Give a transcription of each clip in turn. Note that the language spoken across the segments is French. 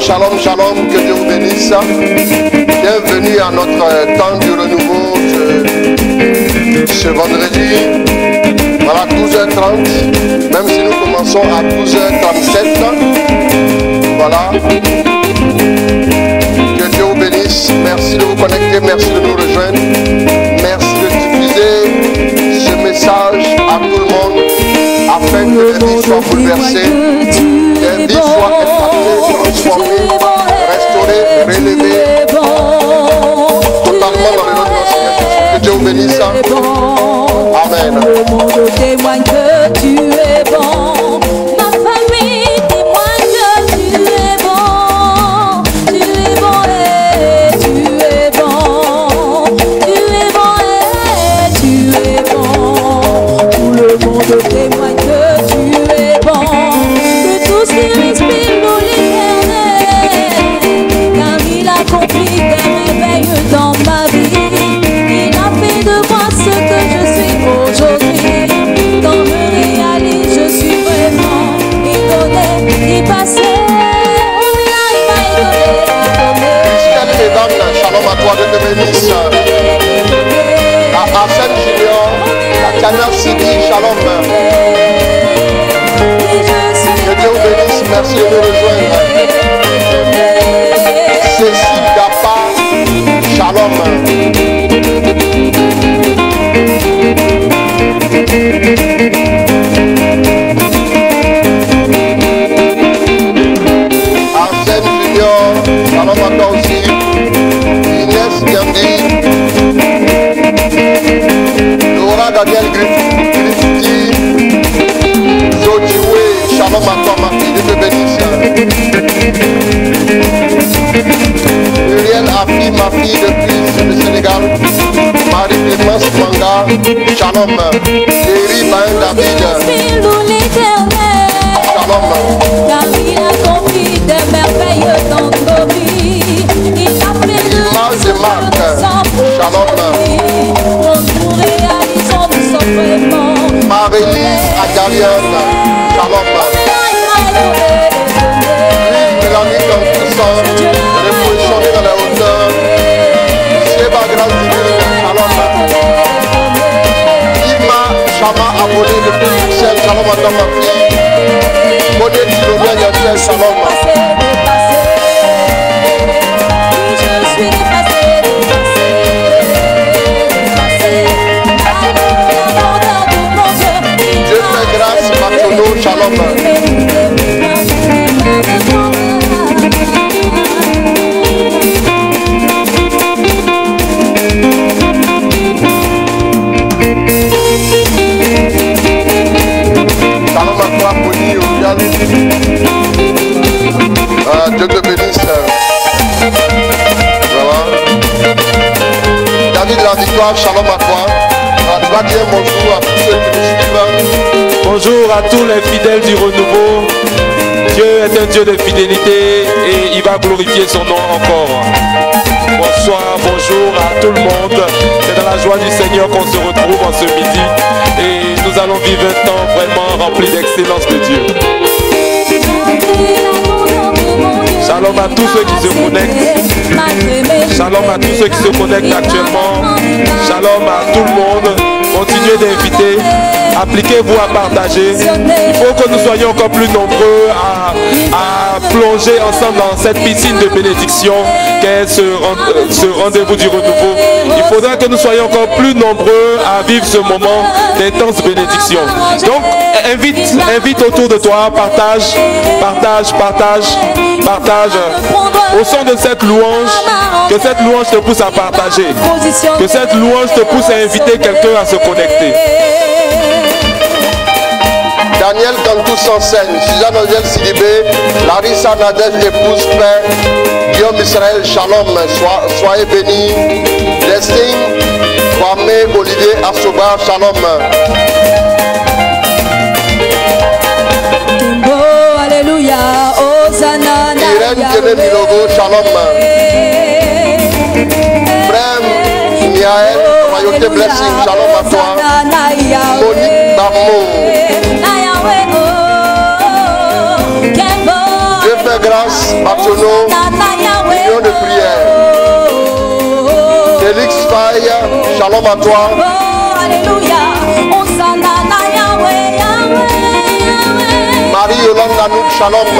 Shalom, shalom, que Dieu vous bénisse. Bienvenue à notre temps du renouveau ce vendredi. Voilà, 12h30, même si nous commençons à 12h37. Voilà. Que Dieu vous bénisse. Merci de vous connecter, merci de nous rejoindre. Merci de diffuser ce message à tout le monde afin que les vies soient bouleversées, les vies soient impactées, transformées, restaurées, relevées, totalement dans le nom de notre Seigneur Jésus. Que Dieu vous bénisse. Amen. Le monde témoigne que tu es bon. Ma famille témoigne que tu es bon. Tu es bon et tu es bon. Tu es bon et tu es bon. Tout le monde témoigne que tu es bon. Que tout ce qui respire loue l'Éternel. Car il accomplit des merveilles dans ma vie. Il a fait de moi ce que je suis aujourd'hui. Quand je réalise, je suis vraiment étonné d'y passer. Christiane Mesdames, shalom à toi, Dieu te bénisse. La Hassan Junior, la Tania Sidi, shalom. Que Dieu vous bénisse, merci de nous rejoindre. Cécile Gapa, shalom. Arsène Junior, shalom à toi aussi. Inès Gandhi, Laura Daniel Griffiths, Zojiwe, shalom à toi ma fille, Dieu te bénisse. Muriel Afi, ma fille depuis le Sénégal. Marie-Clémence Manga, shalom. Thierry Bain David, shalom. Car il a accompli des merveilles dans nos vies. Il a fait de Image de Marc, shalom. quand nous réalisons, nous sommes vraiment. Marélie Agarienne, shalom. Mélanie Cantoussan, repositionné dans la hauteur. Seba Grâce Divine, shalom. Ima Chama Abonné depuis Bruxelles, shalom à toi ma fille. Bonnet Tilobien Yatel, shalom. Dieu fait grâce, Matono, shalom. Shalom à toi, Pony, Ovial. Dieu te bénisse. Voilà. David la victoire, shalom à toi. Tu vas dire bonjour à tous ceux qui nous suivent. Bonjour à tous les fidèles du renouveau. Dieu est un Dieu de fidélité et il va glorifier son nom encore. Bonsoir, bonjour à tout le monde. C'est dans la joie du Seigneur qu'on se retrouve en ce midi. Et nous allons vivre un temps vraiment rempli d'excellence de Dieu. Shalom à tous ceux qui se connectent. Shalom à tous ceux qui se connectent actuellement. Shalom à tout le monde. Continuez d'inviter. Appliquez-vous à partager. Il faut que nous soyons encore plus nombreux à plonger ensemble dans cette piscine de bénédiction qu'est ce rendez-vous du renouveau. Il faudra que nous soyons encore plus nombreux à vivre ce moment d'intense bénédiction. Donc, invite autour de toi, partage. Au son de cette louange, que cette louange te pousse à partager. Que cette louange te pousse à inviter quelqu'un à se connecter. Daniel Cantou s'enseigne, Suzanne Oziel Sidibé, Larissa Nadège épouse Père, Guillaume Israël, shalom, soyez bénis. Destin, Kwame Olivier Assoba, shalom. Alléluia, Hosanna, Irène Kene Milogo, shalom. Frère Miaël, Royauté Blessing, shalom à toi. Monique Bamo. Dieu fait Frère Grâce, Baptionneau, union de prière. Félix Faye, shalom à toi. Marie-Yolande Anouk, shalom.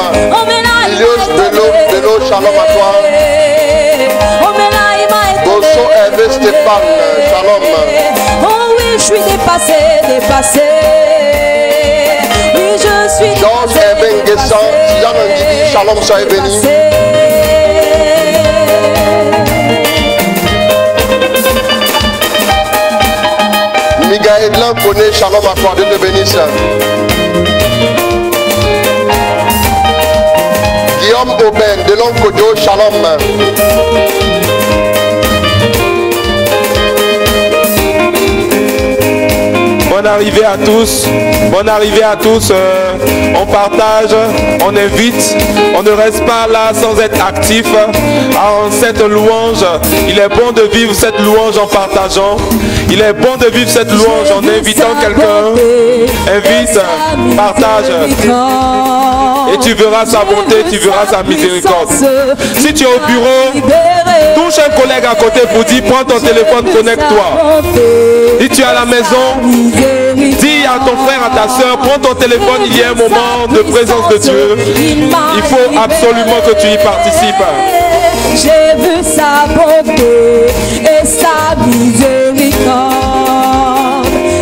Ilios Bello, shalom à toi. Bosso Hervé Stéphane, shalom. Oh oui, je suis dépassé. Oui, je suis Georges Hervé Nguessan, Suzanne Ngidi, shalom, soyez bénis. Migaël Lancone, shalom à toi, Dieu te bénisse. Guillaume Aubin, de l'Oncodio, shalom. Bonne arrivée à tous. Bonne arrivée à tous. On partage, on invite. On ne reste pas là sans être actif. En cette louange, il est bon de vivre cette louange en partageant. Il est bon de vivre cette louange en invitant quelqu'un. Invite, partage. Et tu verras sa bonté, tu verras sa miséricorde. Si tu es au bureau, touche un collègue à côté pour dire prends ton téléphone, connecte-toi. Si tu es à la maison, dis à ton frère, à ta soeur, prends ton téléphone, il y a un moment de présence de Dieu. Il faut absolument que tu y participes. J'ai vu sa bonté et sa miséricorde.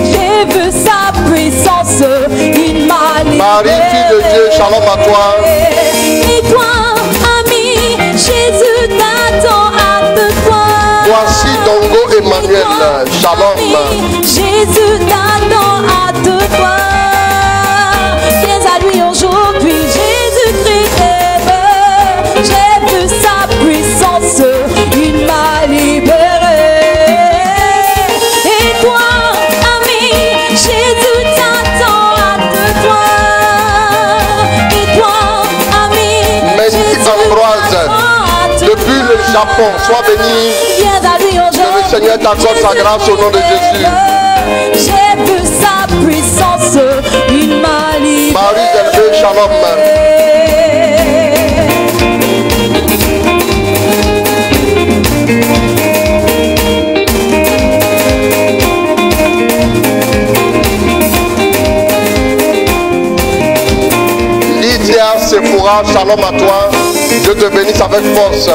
J'ai vu sa puissance, il m'a libéré. Marie, fille de Dieu, shalom à toi. Et toi, ami, Jésus t'attend à te voir. Voici Dongo Emmanuel, shalom. Jésus t'attend à te voir. Viens à lui aujourd'hui, Jésus-Christ t'aime. J'ai vu sa puissance, il m'a libéré. Et toi, ami, Jésus t'attend à te voir. Et toi, ami, Mendy Ambroise, depuis le Japon, sois béni. viens à lui aujourd'hui. Que le Seigneur t'accorde sa grâce au nom de Jésus. J'ai vu sa puissance, il m'a libéré. Marie Delvé, shalom. Lydia Sephora, shalom à toi. Dieu te bénisse avec force.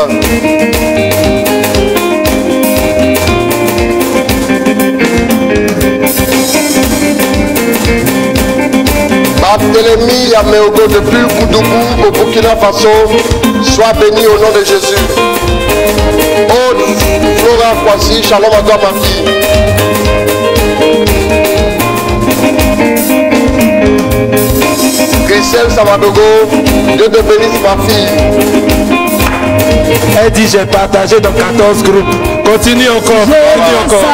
Barthélemy Yameogo depuis Koudougou au Burkina Faso, sois béni au nom de Jésus. Aude Flora Kwasi, shalom à toi ma fille. Christelle Samadogo, Dieu te bénisse ma fille. Elle dit j'ai partagé dans 14 groupes. Continue encore, continue encore.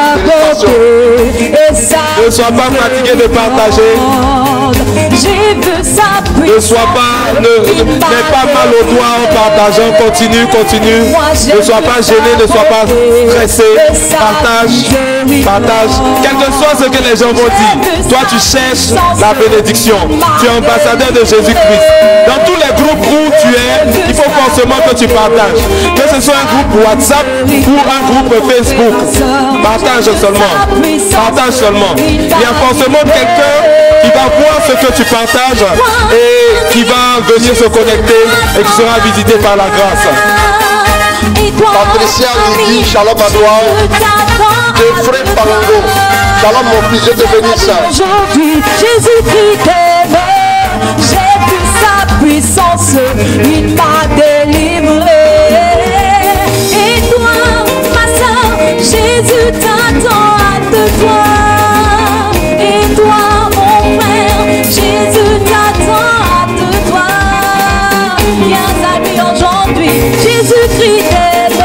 Ne sois pas fatigué de partager. Ne sois pas, n'aie pas mal au doigt en partageant. Continue, continue. Ne sois pas gêné, ne sois pas stressé. Partage, partage. Quel que soit ce que les gens vont dire, toi tu cherches la bénédiction. Tu es ambassadeur de Jésus-Christ. Dans tous les groupes où tu es, il faut forcément que tu partages. Que ce soit un groupe WhatsApp ou un groupe Facebook. Partage seulement. Partage seulement. Il y a forcément quelqu'un qui va voir ce que tu partages et qui va venir se connecter et qui sera visité par la grâce. Patricia Lydie, shalom à toi. Geoffrey Pango, shalom mon fils, Dieu te bénisse. Aujourd'hui, Jésus-Christ t'aime. J'ai vu sa puissance, il m'a délivré. Et toi, ma soeur, Jésus t'attend à te voir. Et toi, mon frère, Jésus t'attend à te voir. Viens à lui aujourd'hui, Jésus-Christ t'aime.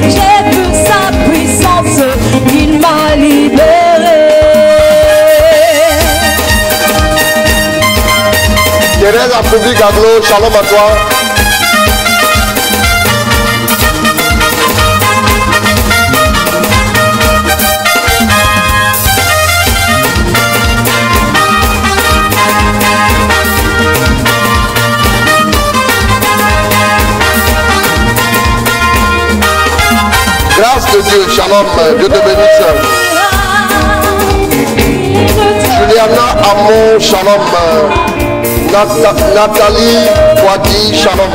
J'ai vu sa puissance, il m'a libéré. Thérèse Afrobi Gaglo, shalom à toi. grâce de Dieu. Shalom. Dieu te bénisse. Juliana Amon, shalom. Nathalie Wadi, shalom.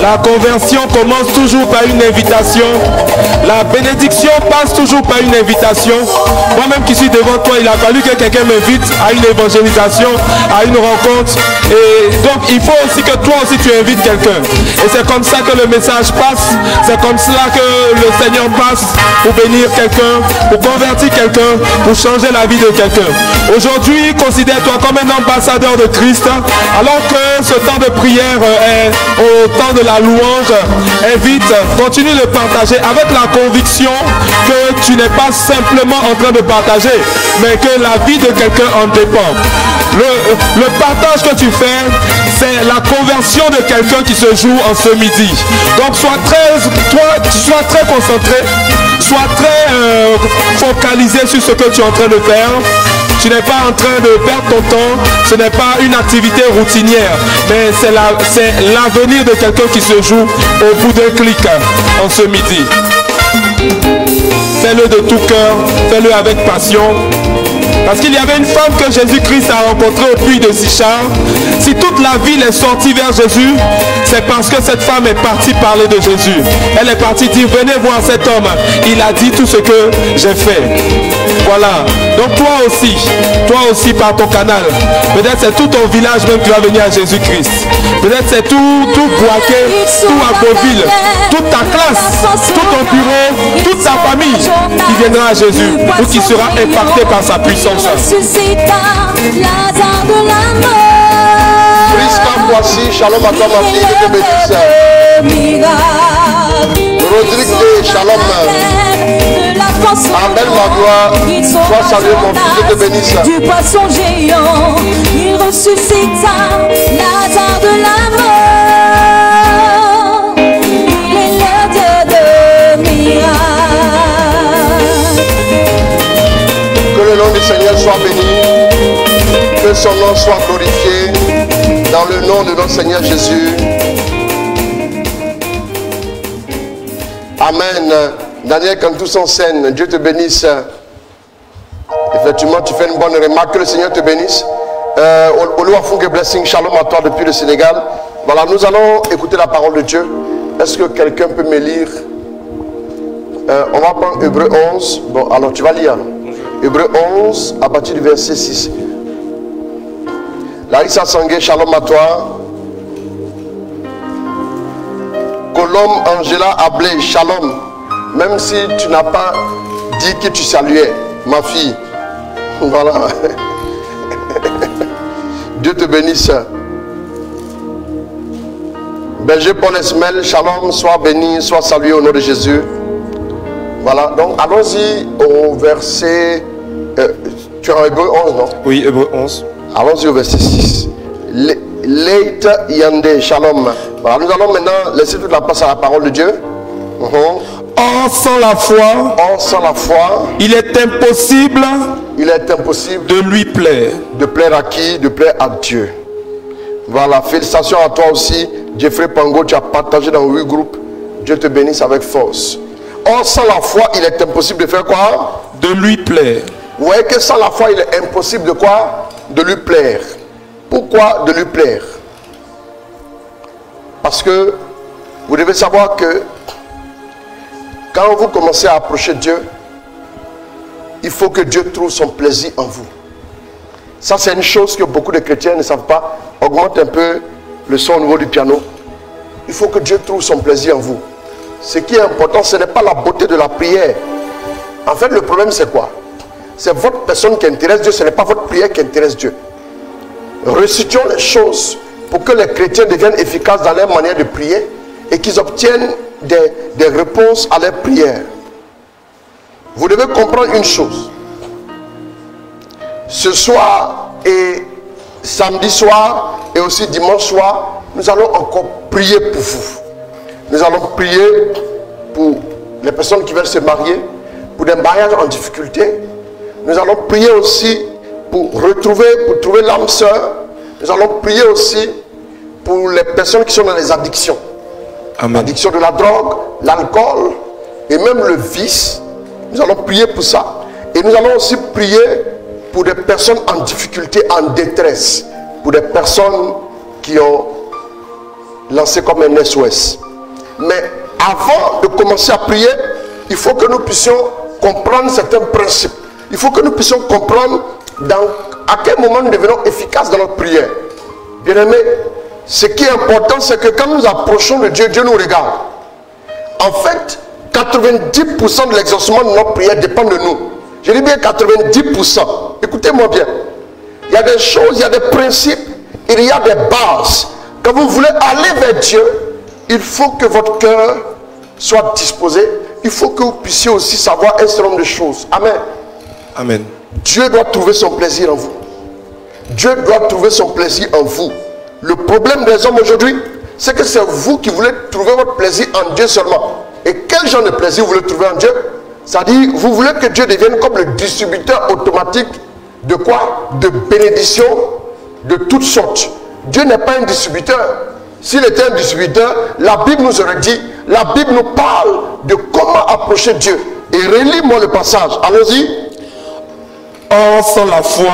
La conversion commence toujours par une invitation. La bénédiction passe toujours par une invitation. Moi-même qui suis devant toi, il a fallu que quelqu'un m'invite à une évangélisation, à une rencontre. Et donc, il faut aussi que toi aussi tu invites quelqu'un. Et c'est comme ça que le message passe. C'est comme cela que le Seigneur passe pour bénir quelqu'un, pour convertir quelqu'un, pour changer la vie de quelqu'un. Aujourd'hui, considère-toi comme un ambassadeur de Christ. Alors que ce temps de prière est au temps de la louange, invite, continue de partager avec la conviction que tu n'es pas simplement en train de partager, mais que la vie de quelqu'un en dépend. Le partage que tu fais, c'est la conversion de quelqu'un qui se joue en ce midi. Donc sois très concentré, sois très focalisé sur ce que tu es en train de faire. Tu n'es pas en train de perdre ton temps, ce n'est pas une activité routinière, mais c'est l'avenir de quelqu'un qui se joue au bout d'un clic en ce midi. Fais-le de tout cœur, fais-le avec passion. Parce qu'il y avait une femme que Jésus-Christ a rencontrée au puits de Sichar. Si toute la ville est sortie vers Jésus, c'est parce que cette femme est partie parler de Jésus. Elle est partie dire, venez voir cet homme. Il a dit tout ce que j'ai fait. Voilà. Donc toi aussi par ton canal. Peut-être c'est tout ton village même qui va venir à Jésus-Christ. Peut-être c'est tout Boaké, tout Agoville, toute ta classe, tout ton bureau, toute ta famille qui viendra à Jésus ou qui sera impacté par sa puissance. Prisca, voici, shalom à toi ma fille, Dieu te bénisse. Rodrigue, shalom. Amen Magloire, sois salué mon fils, Dieu te bénisse. Du poisson géant, il ressuscita Lazare de la mort. Il est le Dieu de miracles. Que le nom du Seigneur soit béni, que son nom soit glorifié, dans le nom de notre Seigneur Jésus. Amen. Daniel Cantus en scène, Dieu te bénisse. Effectivement, tu fais une bonne remarque, que le Seigneur te bénisse. Oluwafunke blessing, shalom à toi depuis le Sénégal. Voilà, nous allons écouter la parole de Dieu. Est-ce que quelqu'un peut me lire? On va prendre Hébreu 11. Bon, alors tu vas lire. Hébreu 11, à partir du verset 6. Larissa Sangue, shalom à toi. Colombe Angela Ablé, shalom. Même si tu n'as pas dit que tu saluais, ma fille. Voilà. Dieu te bénisse. Berger Paul Esmel, shalom, sois béni, sois salué au nom de Jésus. Voilà, donc allons-y au verset... tu es en Hébreu 11, non? Oui, Hébreu 11. Allons-y au verset 6. Leit Yande, shalom. Voilà, nous allons maintenant laisser toute la place à la parole de Dieu. Or, sans la foi, il est impossible de lui plaire. De plaire à qui? De plaire à Dieu. Voilà, félicitations à toi aussi, Jeffrey Pango, tu as partagé dans 8 groupes. Dieu te bénisse avec force. Or, sans la foi, il est impossible de faire quoi? De lui plaire. Vous voyez que sans la foi, il est impossible de quoi? De lui plaire. Pourquoi de lui plaire? Parce que vous devez savoir que quand vous commencez à approcher Dieu, il faut que Dieu trouve son plaisir en vous. Ça, c'est une chose que beaucoup de chrétiens ne savent pas. Augmente un peu le son au niveau du piano. Il faut que Dieu trouve son plaisir en vous. Ce qui est important, ce n'est pas la beauté de la prière. En fait, le problème, c'est quoi? C'est votre personne qui intéresse Dieu, ce n'est pas votre prière qui intéresse Dieu. Resituons les choses pour que les chrétiens deviennent efficaces dans leur manière de prier et qu'ils obtiennent des réponses à leurs prières. Vous devez comprendre une chose. Ce soir et samedi soir et aussi dimanche soir, nous allons encore prier pour vous. Nous allons prier pour les personnes qui veulent se marier. pour des mariages en difficulté. Nous allons prier aussi pour trouver l'âme sœur. Nous allons prier aussi pour les personnes qui sont dans les addictions. L'addiction de la drogue, l'alcool et même le vice. Nous allons prier pour ça. Et nous allons aussi prier pour des personnes en difficulté, en détresse. Pour des personnes qui ont lancé comme un SOS. Mais avant de commencer à prier, il faut que nous puissions comprendre certains principes. Il faut que nous puissions comprendre à quel moment nous devenons efficaces dans notre prière. Bien-aimés, ce qui est important, c'est que quand nous approchons de Dieu, Dieu nous regarde. En fait, 90% de l'exaucement de notre prière dépend de nous. Je dis bien 90%. Écoutez-moi bien. Il y a des choses, il y a des principes, il y a des bases. Quand vous voulez aller vers Dieu, il faut que votre cœur soit disposé. Il faut que vous puissiez aussi savoir un certain nombre de choses. Amen. Amen. Dieu doit trouver son plaisir en vous. Dieu doit trouver son plaisir en vous. Le problème des hommes aujourd'hui, c'est que c'est vous qui voulez trouver votre plaisir en Dieu seulement. Et quel genre de plaisir vous voulez trouver en Dieu? C'est-à-dire, vous voulez que Dieu devienne comme le distributeur automatique de quoi? De bénédictions de toutes sortes. Dieu n'est pas un distributeur. S'il était un distributeur, la Bible nous aurait dit, la Bible nous parle de comment approcher Dieu. Et relis-moi le passage. Allons-y. Or, sans la foi,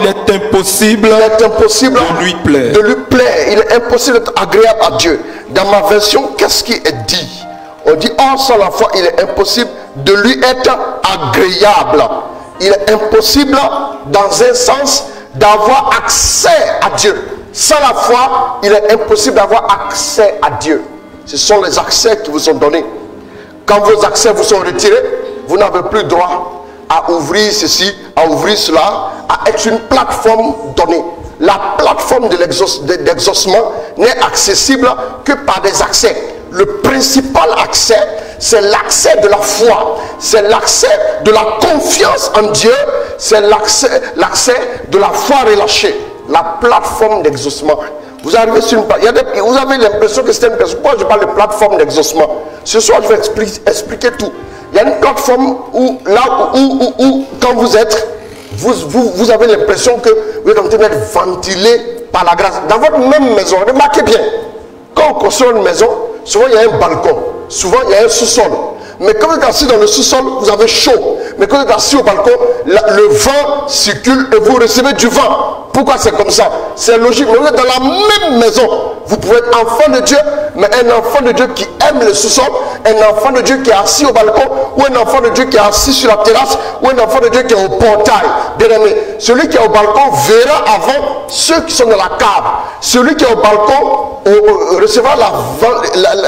il est impossible de lui plaire. Il est impossible d'être agréable à Dieu. Dans ma version, qu'est-ce qui est dit? On dit, or, sans la foi, il est impossible de lui être agréable. Il est impossible, dans un sens, d'avoir accès à Dieu. Sans la foi, il est impossible d'avoir accès à Dieu. Ce sont les accès qui vous sont donnés. Quand vos accès vous sont retirés, vous n'avez plus droit à ouvrir ceci, à ouvrir cela, à être une plateforme donnée. La plateforme de l'exaucement n'est accessible que par des accès. Le principal accès, c'est l'accès de la foi, c'est l'accès de la confiance en Dieu, c'est l'accès de la foi relâchée. La plateforme d'exaucement. Vous arrivez sur une plateforme, vous avez l'impression que c'est une personne. Pourquoi je parle de plateforme d'exaucement? Ce soir, je vais expliquer tout. Il y a une plateforme où quand vous êtes, vous avez l'impression que vous êtes en train d'être ventilé par la grâce. Dans votre même maison, remarquez bien, quand on construit une maison, souvent il y a un balcon, souvent il y a un sous-sol. Mais quand vous êtes assis dans le sous-sol, vous avez chaud. Mais quand vous êtes assis au balcon, le vent circule et vous recevez du vent. Pourquoi c'est comme ça? C'est logique. Mais vous êtes dans la même maison. Vous pouvez être enfant de Dieu, mais un enfant de Dieu qui aime le sous-sol, un enfant de Dieu qui est assis au balcon, ou un enfant de Dieu qui est assis sur la terrasse, ou un enfant de Dieu qui est au portail. Bien aimé, celui qui est au balcon verra avant ceux qui sont dans la cave. Celui qui est au balcon recevra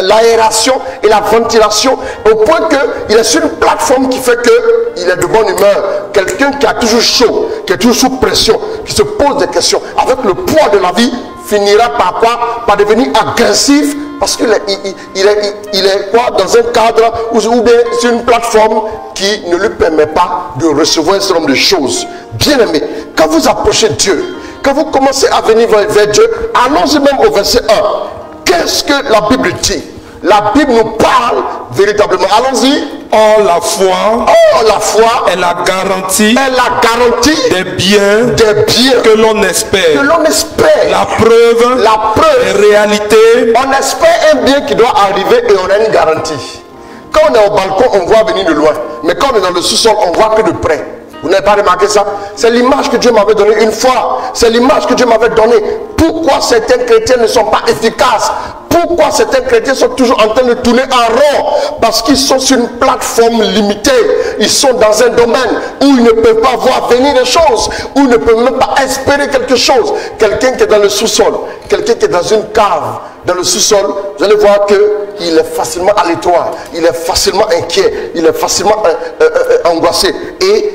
l'aération et la ventilation au point qu'il est sur une plateforme qui fait qu'il est de bonne humeur. Quelqu'un qui a toujours chaud, qui est toujours sous pression, qui se pose des questions avec le poids de la vie, finira par quoi? Par devenir agressif parce qu'il est quoi? Dans un cadre ou bien sur une plateforme qui ne lui permet pas de recevoir un certain nombre de choses. Bien aimé, quand vous approchez Dieu, quand vous commencez à venir vers Dieu, allons-y même au verset 1. Qu'est-ce que la Bible dit? La Bible nous parle véritablement. Allons-y. Or la foi est la garantie des biens que l'on espère. La preuve est réalité. On espère un bien qui doit arriver et on a une garantie. Quand on est au balcon, on voit venir de loin. Mais quand on est dans le sous-sol, on voit que de près. Vous n'avez pas remarqué ça? C'est l'image que Dieu m'avait donnée une fois. C'est l'image que Dieu m'avait donnée. Pourquoi certains chrétiens ne sont pas efficaces? Pourquoi certains chrétiens sont toujours en train de tourner en rond? Parce qu'ils sont sur une plateforme limitée. Ils sont dans un domaine où ils ne peuvent pas voir venir des choses, où ils ne peuvent même pas espérer quelque chose. Quelqu'un qui est dans le sous-sol, quelqu'un qui est dans une cave, dans le sous-sol, vous allez voir qu'il est facilement aléatoire, il est facilement inquiet, il est facilement angoissé. Et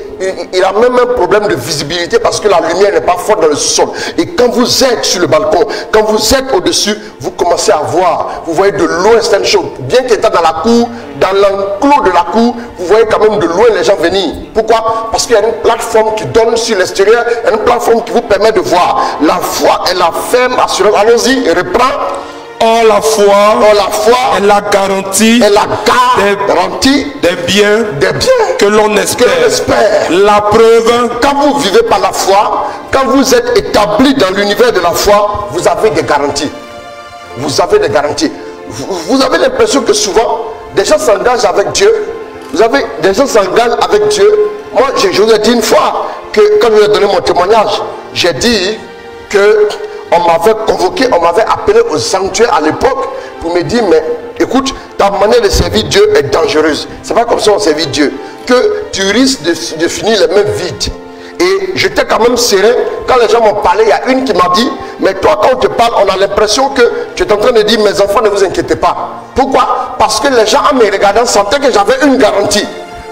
il a même un problème de visibilité parce que la lumière n'est pas forte dans le sous-sol. Et quand vous êtes sur le balcon, quand vous êtes au-dessus, vous commencez à voir, vous voyez de loin certaines choses. Bien qu'étant dans la cour, dans l'enclos de la cour, vous voyez quand même de loin les gens venir. Pourquoi? Parce qu'il y a une plateforme qui donne sur l'extérieur, une plateforme qui vous permet de voir. La foi est la ferme assurance. Allons-y, reprends. Or la foi est la garantie des biens que l'on espère. La preuve, quand vous vivez par la foi, quand vous êtes établi dans l'univers de la foi, vous avez des garanties. Vous avez des garanties. Vous avez l'impression que souvent, des gens s'engagent avec Dieu. Des gens s'engagent avec Dieu. Moi, je vous ai dit une fois que quand je vous ai donné mon témoignage, j'ai dit que on m'avait convoqué, on m'avait appelé au sanctuaire à l'époque pour me dire, mais écoute, ta manière de servir Dieu est dangereuse. C'est pas comme ça on servit Dieu. Que tu risques de finir les mains vides. Et j'étais quand même serein. Quand les gens m'ont parlé, il y a une qui m'a dit, mais toi quand on te parle, on a l'impression que tu es en train de dire, mes enfants, ne vous inquiétez pas. Pourquoi? Parce que les gens en me regardant sentaient que j'avais une garantie.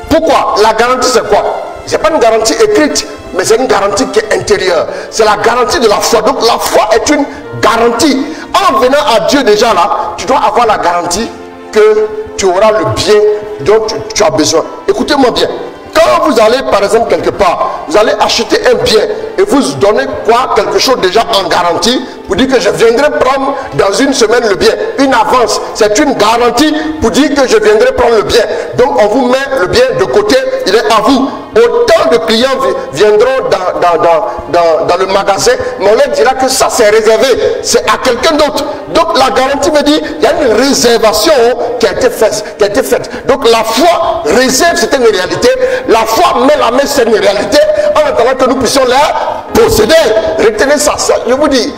Pourquoi? La garantie c'est quoi? C'est pas une garantie écrite, mais c'est une garantie qui est intérieure. C'est la garantie de la foi. Donc la foi est une garantie. En venant à Dieu déjà là, tu dois avoir la garantie que tu auras le bien dont tu as besoin. Écoutez-moi bien. Quand vous allez par exemple quelque part, vous allez acheter un bien et vous donnez quoi? Quelque chose déjà en garantie pour dire que je viendrai prendre dans une semaine le bien. Une avance, c'est une garantie pour dire que je viendrai prendre le bien. Donc on vous met le bien de côté, il est à vous. Autant de clients viendront dans le magasin, mais on leur dira que ça c'est réservé, c'est à quelqu'un d'autre. Donc la garantie veut dire il y a une réservation qui a été faite. Donc la foi réserve certaines réalités, la foi met la main sur une réalité en attendant que nous puissions la posséder. Retenez ça, je vous dis,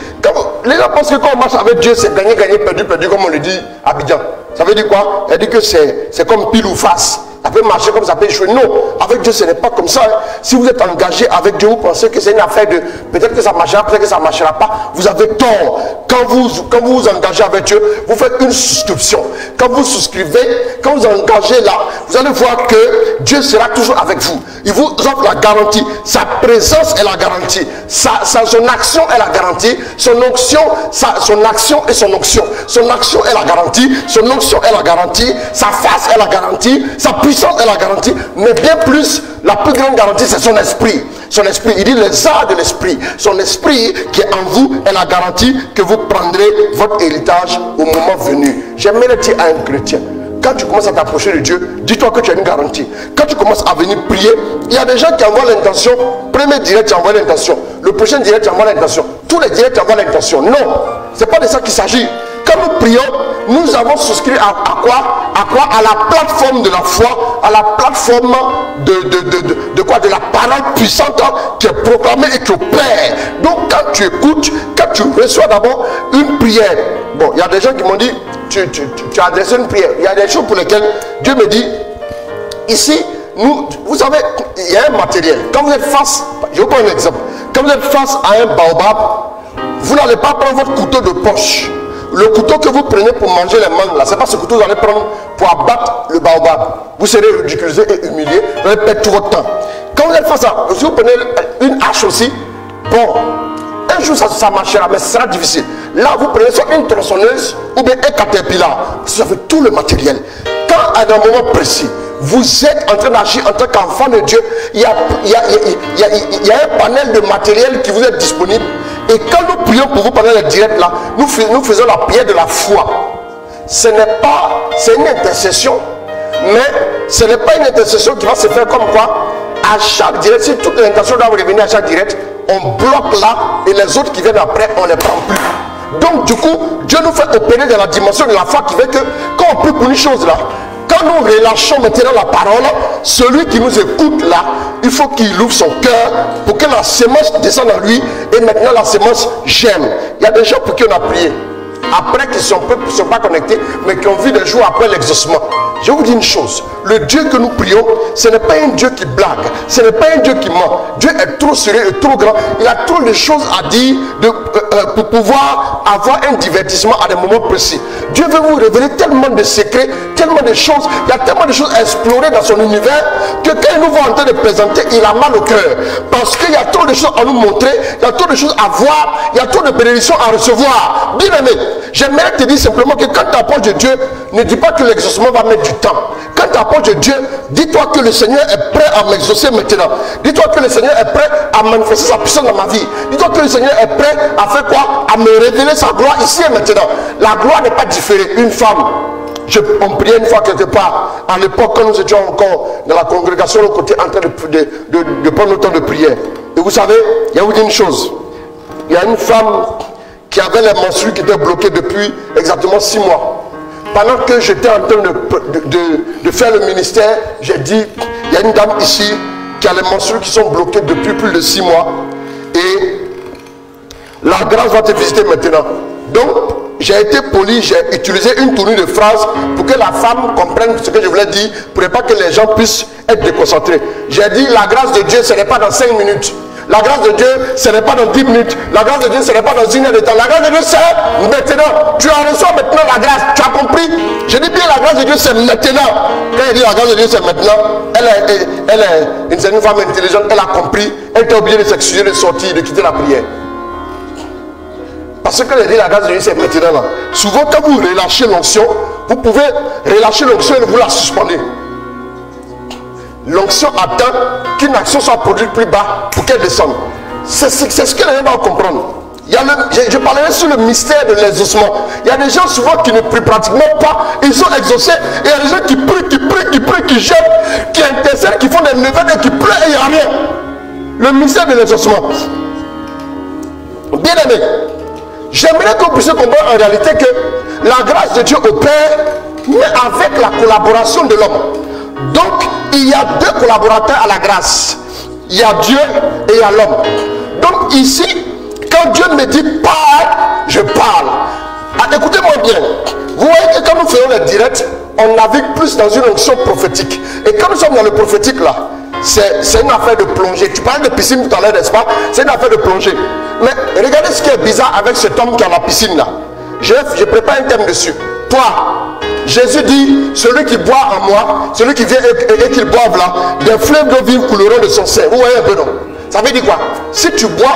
les gens pensent que quand on marche avec Dieu, c'est gagner, gagner, perdu, perdu, comme on le dit à Abidjan. Ça veut dire quoi? Ça veut dire que c'est comme pile ou face. Ça peut marcher comme ça peut échouer. Non, avec Dieu ce n'est pas comme ça. Si vous êtes engagé avec Dieu, vous pensez que c'est une affaire de peut-être que ça marchera, peut-être que ça ne marchera pas. Vous avez tort. Quand vous vous engagez avec Dieu, vous faites une souscription. Quand vous souscrivez, quand vous engagez là, vous allez voir que Dieu sera toujours avec vous. Il vous offre la garantie. Sa présence est la garantie. Son action est la garantie. Son action et son onction. Son action est la garantie. Son onction est la garantie. Sa face est la garantie. Sa puissance est la garantie. Mais bien plus, la plus grande garantie, c'est son esprit. Son esprit, il dit les arts de l'esprit. Son esprit qui est en vous est la garantie que vous prendrez votre héritage au moment venu. J'aimerais dire à un chrétien, quand tu commences à t'approcher de Dieu, dis-toi que tu as une garantie. Quand tu commences à venir prier, il y a des gens qui envoient l'intention. Premier direct, tu envoies l'intention. Le prochain direct, tu envoies l'intention. Tous les directs, tu envoies l'intention. Non, ce n'est pas de ça qu'il s'agit. Quand nous prions, nous avons souscrit à quoi? À la plateforme de la foi, à la plateforme de quoi? De la parole puissante qui est proclamée et qui opère. Donc quand tu écoutes, quand tu reçois d'abord une prière, bon, il y a des gens qui m'ont dit, tu as adressé une prière. Il y a des choses pour lesquelles Dieu me dit, ici, vous savez, il y a un matériel. Quand vous êtes face, je vous prends un exemple. Quand vous êtes face à un baobab, vous n'allez pas prendre votre couteau de poche. Le couteau que vous prenez pour manger les mangues, là, c'est pas ce couteau que vous allez prendre pour abattre le baobab. Vous serez ridiculisé et humilié, vous allez perdre tout votre temps. Quand vous êtes face à, si vous prenez une hache aussi, bon, un jour ça marchera, mais ce sera difficile. Là, vous prenez soit une tronçonneuse ou bien un caterpillar. Vous avez tout le matériel. Quand à un moment précis, vous êtes en train d'agir en tant qu'enfant de Dieu, il y a un panel de matériel qui vous est disponible. Et quand nous prions pour vous pendant le direct là, nous faisons la prière de la foi. Ce n'est pas, c'est une intercession, mais ce n'est pas une intercession qui va se faire comme quoi, à chaque direct, si toutes les intentions doivent revenir à chaque direct, on bloque là et les autres qui viennent après, on ne les prend plus. Donc du coup, Dieu nous fait opérer dans la dimension de la foi qui fait que quand on prie pour une chose là, quand nous relâchons maintenant la parole, celui qui nous écoute là, il faut qu'il ouvre son cœur pour que la sémence descende en lui et maintenant la sémence germe. Il y a des gens pour qui on a prié, après qui ne sont pas connectés, mais qui ont vu des jours après l'exaucement. Je vous dis une chose, le Dieu que nous prions, ce n'est pas un Dieu qui blague, ce n'est pas un Dieu qui ment. Dieu est trop sérieux et trop grand, il a trop de choses à dire pour pouvoir avoir un divertissement à des moments précis. Dieu veut vous révéler tellement de secrets, tellement de choses, il y a tellement de choses à explorer dans son univers, que quand il nous voit en train de présenter, il a mal au cœur. Parce qu'il y a trop de choses à nous montrer, il y a trop de choses à voir, il y a trop de bénédictions à recevoir. Bien aimé, j'aimerais te dire simplement que quand tu approches de Dieu, ne dis pas que l'exaucement va mettre du temps. Quand tu approches t'approches de Dieu, dis-toi que le Seigneur est prêt à m'exaucer maintenant. Dis-toi que le Seigneur est prêt à manifester sa puissance dans ma vie. Dis-toi que le Seigneur est prêt à faire quoi? À me révéler sa gloire ici et maintenant. La gloire n'est pas différée. Une femme, on priait une fois quelque part, à l'époque quand nous étions encore dans la congrégation, de côté en train de prendre le temps de prière. Et vous savez, il y a vous dit une chose. Il y a une femme qui avait les menstrues qui étaient bloquées depuis exactement 6 mois. Pendant que j'étais en train de faire le ministère, j'ai dit, il y a une dame ici qui a les menstrues qui sont bloquées depuis plus de 6 mois. Et la grâce va te visiter maintenant. Donc, j'ai été poli, j'ai utilisé une tournure de phrase pour que la femme comprenne ce que je voulais dire, pour ne pas que les gens puissent être déconcentrés. J'ai dit, la grâce de Dieu, ce n'est pas dans 5 minutes. La grâce de Dieu, ce n'est pas dans 10 minutes. La grâce de Dieu, ce n'est pas dans 1 heure de temps. La grâce de Dieu, c'est maintenant. Tu en reçois maintenant la grâce. Tu as compris? Je dis bien, la grâce de Dieu, c'est maintenant. Quand elle dit la grâce de Dieu, c'est maintenant, elle est une femme intelligente, elle a compris. Elle était obligée de s'excuser, de sortir, de quitter la prière. Parce que dit la grâce de Dieu, c'est maintenant là. Souvent, quand vous relâchez l'onction, vous pouvez relâcher l'onction et vous la suspendez. L'onction attend qu'une action soit produite plus bas pour qu'elle descende. C'est ce que les gens doivent comprendre. Je parlerai sur le mystère de l'exaucement. Il y a des gens souvent qui ne prient pratiquement pas, ils sont exaucés. Et il y a des gens qui prient, qui jettent, qui intercèdent, qui font des neuvaines et qui pleurent et il n'y a rien. Le mystère de l'exaucement. Bien aimé, j'aimerais que vous puissiez comprendre en réalité que la grâce de Dieu opère, mais avec la collaboration de l'homme. Donc, il y a 2 collaborateurs à la grâce. Il y a Dieu et il y a l'homme. Donc ici, quand Dieu me dit parle, je parle. Ah, écoutez-moi bien. Vous voyez que quand nous faisons les directs, on navigue plus dans une onction prophétique. Et quand nous sommes dans le prophétique là, c'est une affaire de plongée. Tu parlais de piscine tout à l'heure, n'est-ce pas? C'est une affaire de plongée. Mais regardez ce qui est bizarre avec cet homme qui est à la piscine là. Je prépare un thème dessus. Toi, Jésus dit, celui qui boit en moi, celui qui vient et qu'il boive là, des fleuves d'eau vive couleront de son sein. Vous voyez un peu, non? Ça veut dire quoi? Si tu bois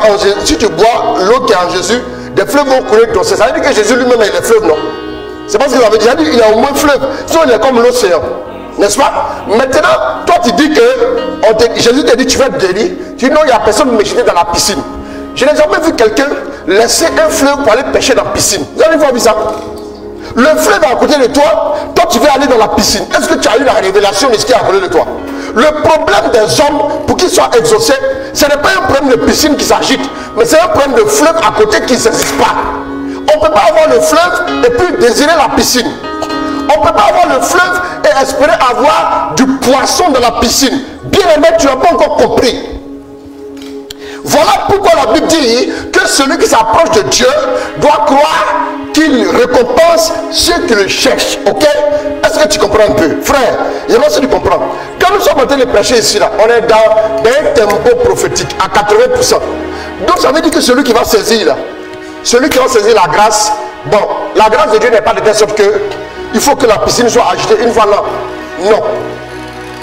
l'eau qui est en Jésus, des fleuves vont couler de ton sein. Ça veut dire que Jésus lui-même est les fleuves, non? C'est parce qu'il avait déjà dit, il y a au moins fleuve. Sinon, il est comme l'océan. N'est-ce pas? Maintenant, toi tu dis que Jésus t'a dit tu vas être guéri. Tu dis non, il n'y a personne qui me jeter dans la piscine. Je n'ai jamais vu quelqu'un laisser un fleuve pour aller pêcher dans la piscine. Vous avez vu ça? Le fleuve est à côté de toi, toi tu veux aller dans la piscine. Est-ce que tu as eu la révélation de ce qui est à côté de toi? Le problème des hommes, pour qu'ils soient exaucés, ce n'est pas un problème de piscine qui s'agite, mais c'est un problème de fleuve à côté qui ne s'existe pas. On ne peut pas avoir le fleuve et puis désirer la piscine. On ne peut pas avoir le fleuve et espérer avoir du poisson dans la piscine. Bien aimé, tu n'as pas encore compris. Voilà pourquoi la Bible dit que celui qui s'approche de Dieu doit croire qu'il récompense ceux qui le cherchent. Ok? Est-ce que tu comprends un peu? Frère, j'aimerais que tu comprends. Quand nous sommes en train de prêcher ici, là, on est dans un tempo prophétique à 80%. Donc ça veut dire que celui qui va saisir là, celui qui va saisir la grâce, bon, la grâce de Dieu n'est pas de telle sorte que il faut que la piscine soit agitée une fois là. Non.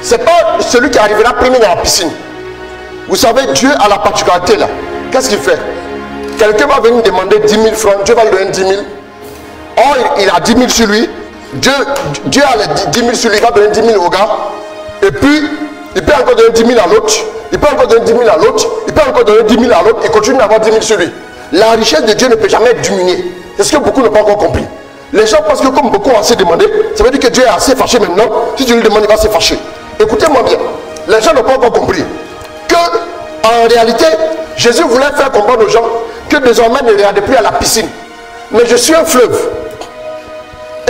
Ce n'est pas celui qui arrivera premier dans la piscine. Vous savez, Dieu a la particularité là. Qu'est-ce qu'il fait? Quelqu'un va venir demander 10 000 francs, Dieu va lui donner 10 000. Or, il a 10 000 sur lui. Dieu a les 10 000 sur lui, il va donner 10 000 au gars. Et puis, il peut encore donner 10 000 à l'autre. Il peut encore donner 10 000 à l'autre. Il peut encore donner 10 000 à l'autre. Il continue d'avoir 10 000 sur lui. La richesse de Dieu ne peut jamais diminuer. C'est ce que beaucoup n'ont pas encore compris. Les gens pensent que comme beaucoup ont assez demandé, ça veut dire que Dieu est assez fâché maintenant. Si tu lui demandes, il va se fâcher. Écoutez-moi bien. Les gens n'ont pas encore compris que, en réalité, Jésus voulait faire comprendre aux gens que désormais ne regardez plus à la piscine. Mais je suis un fleuve.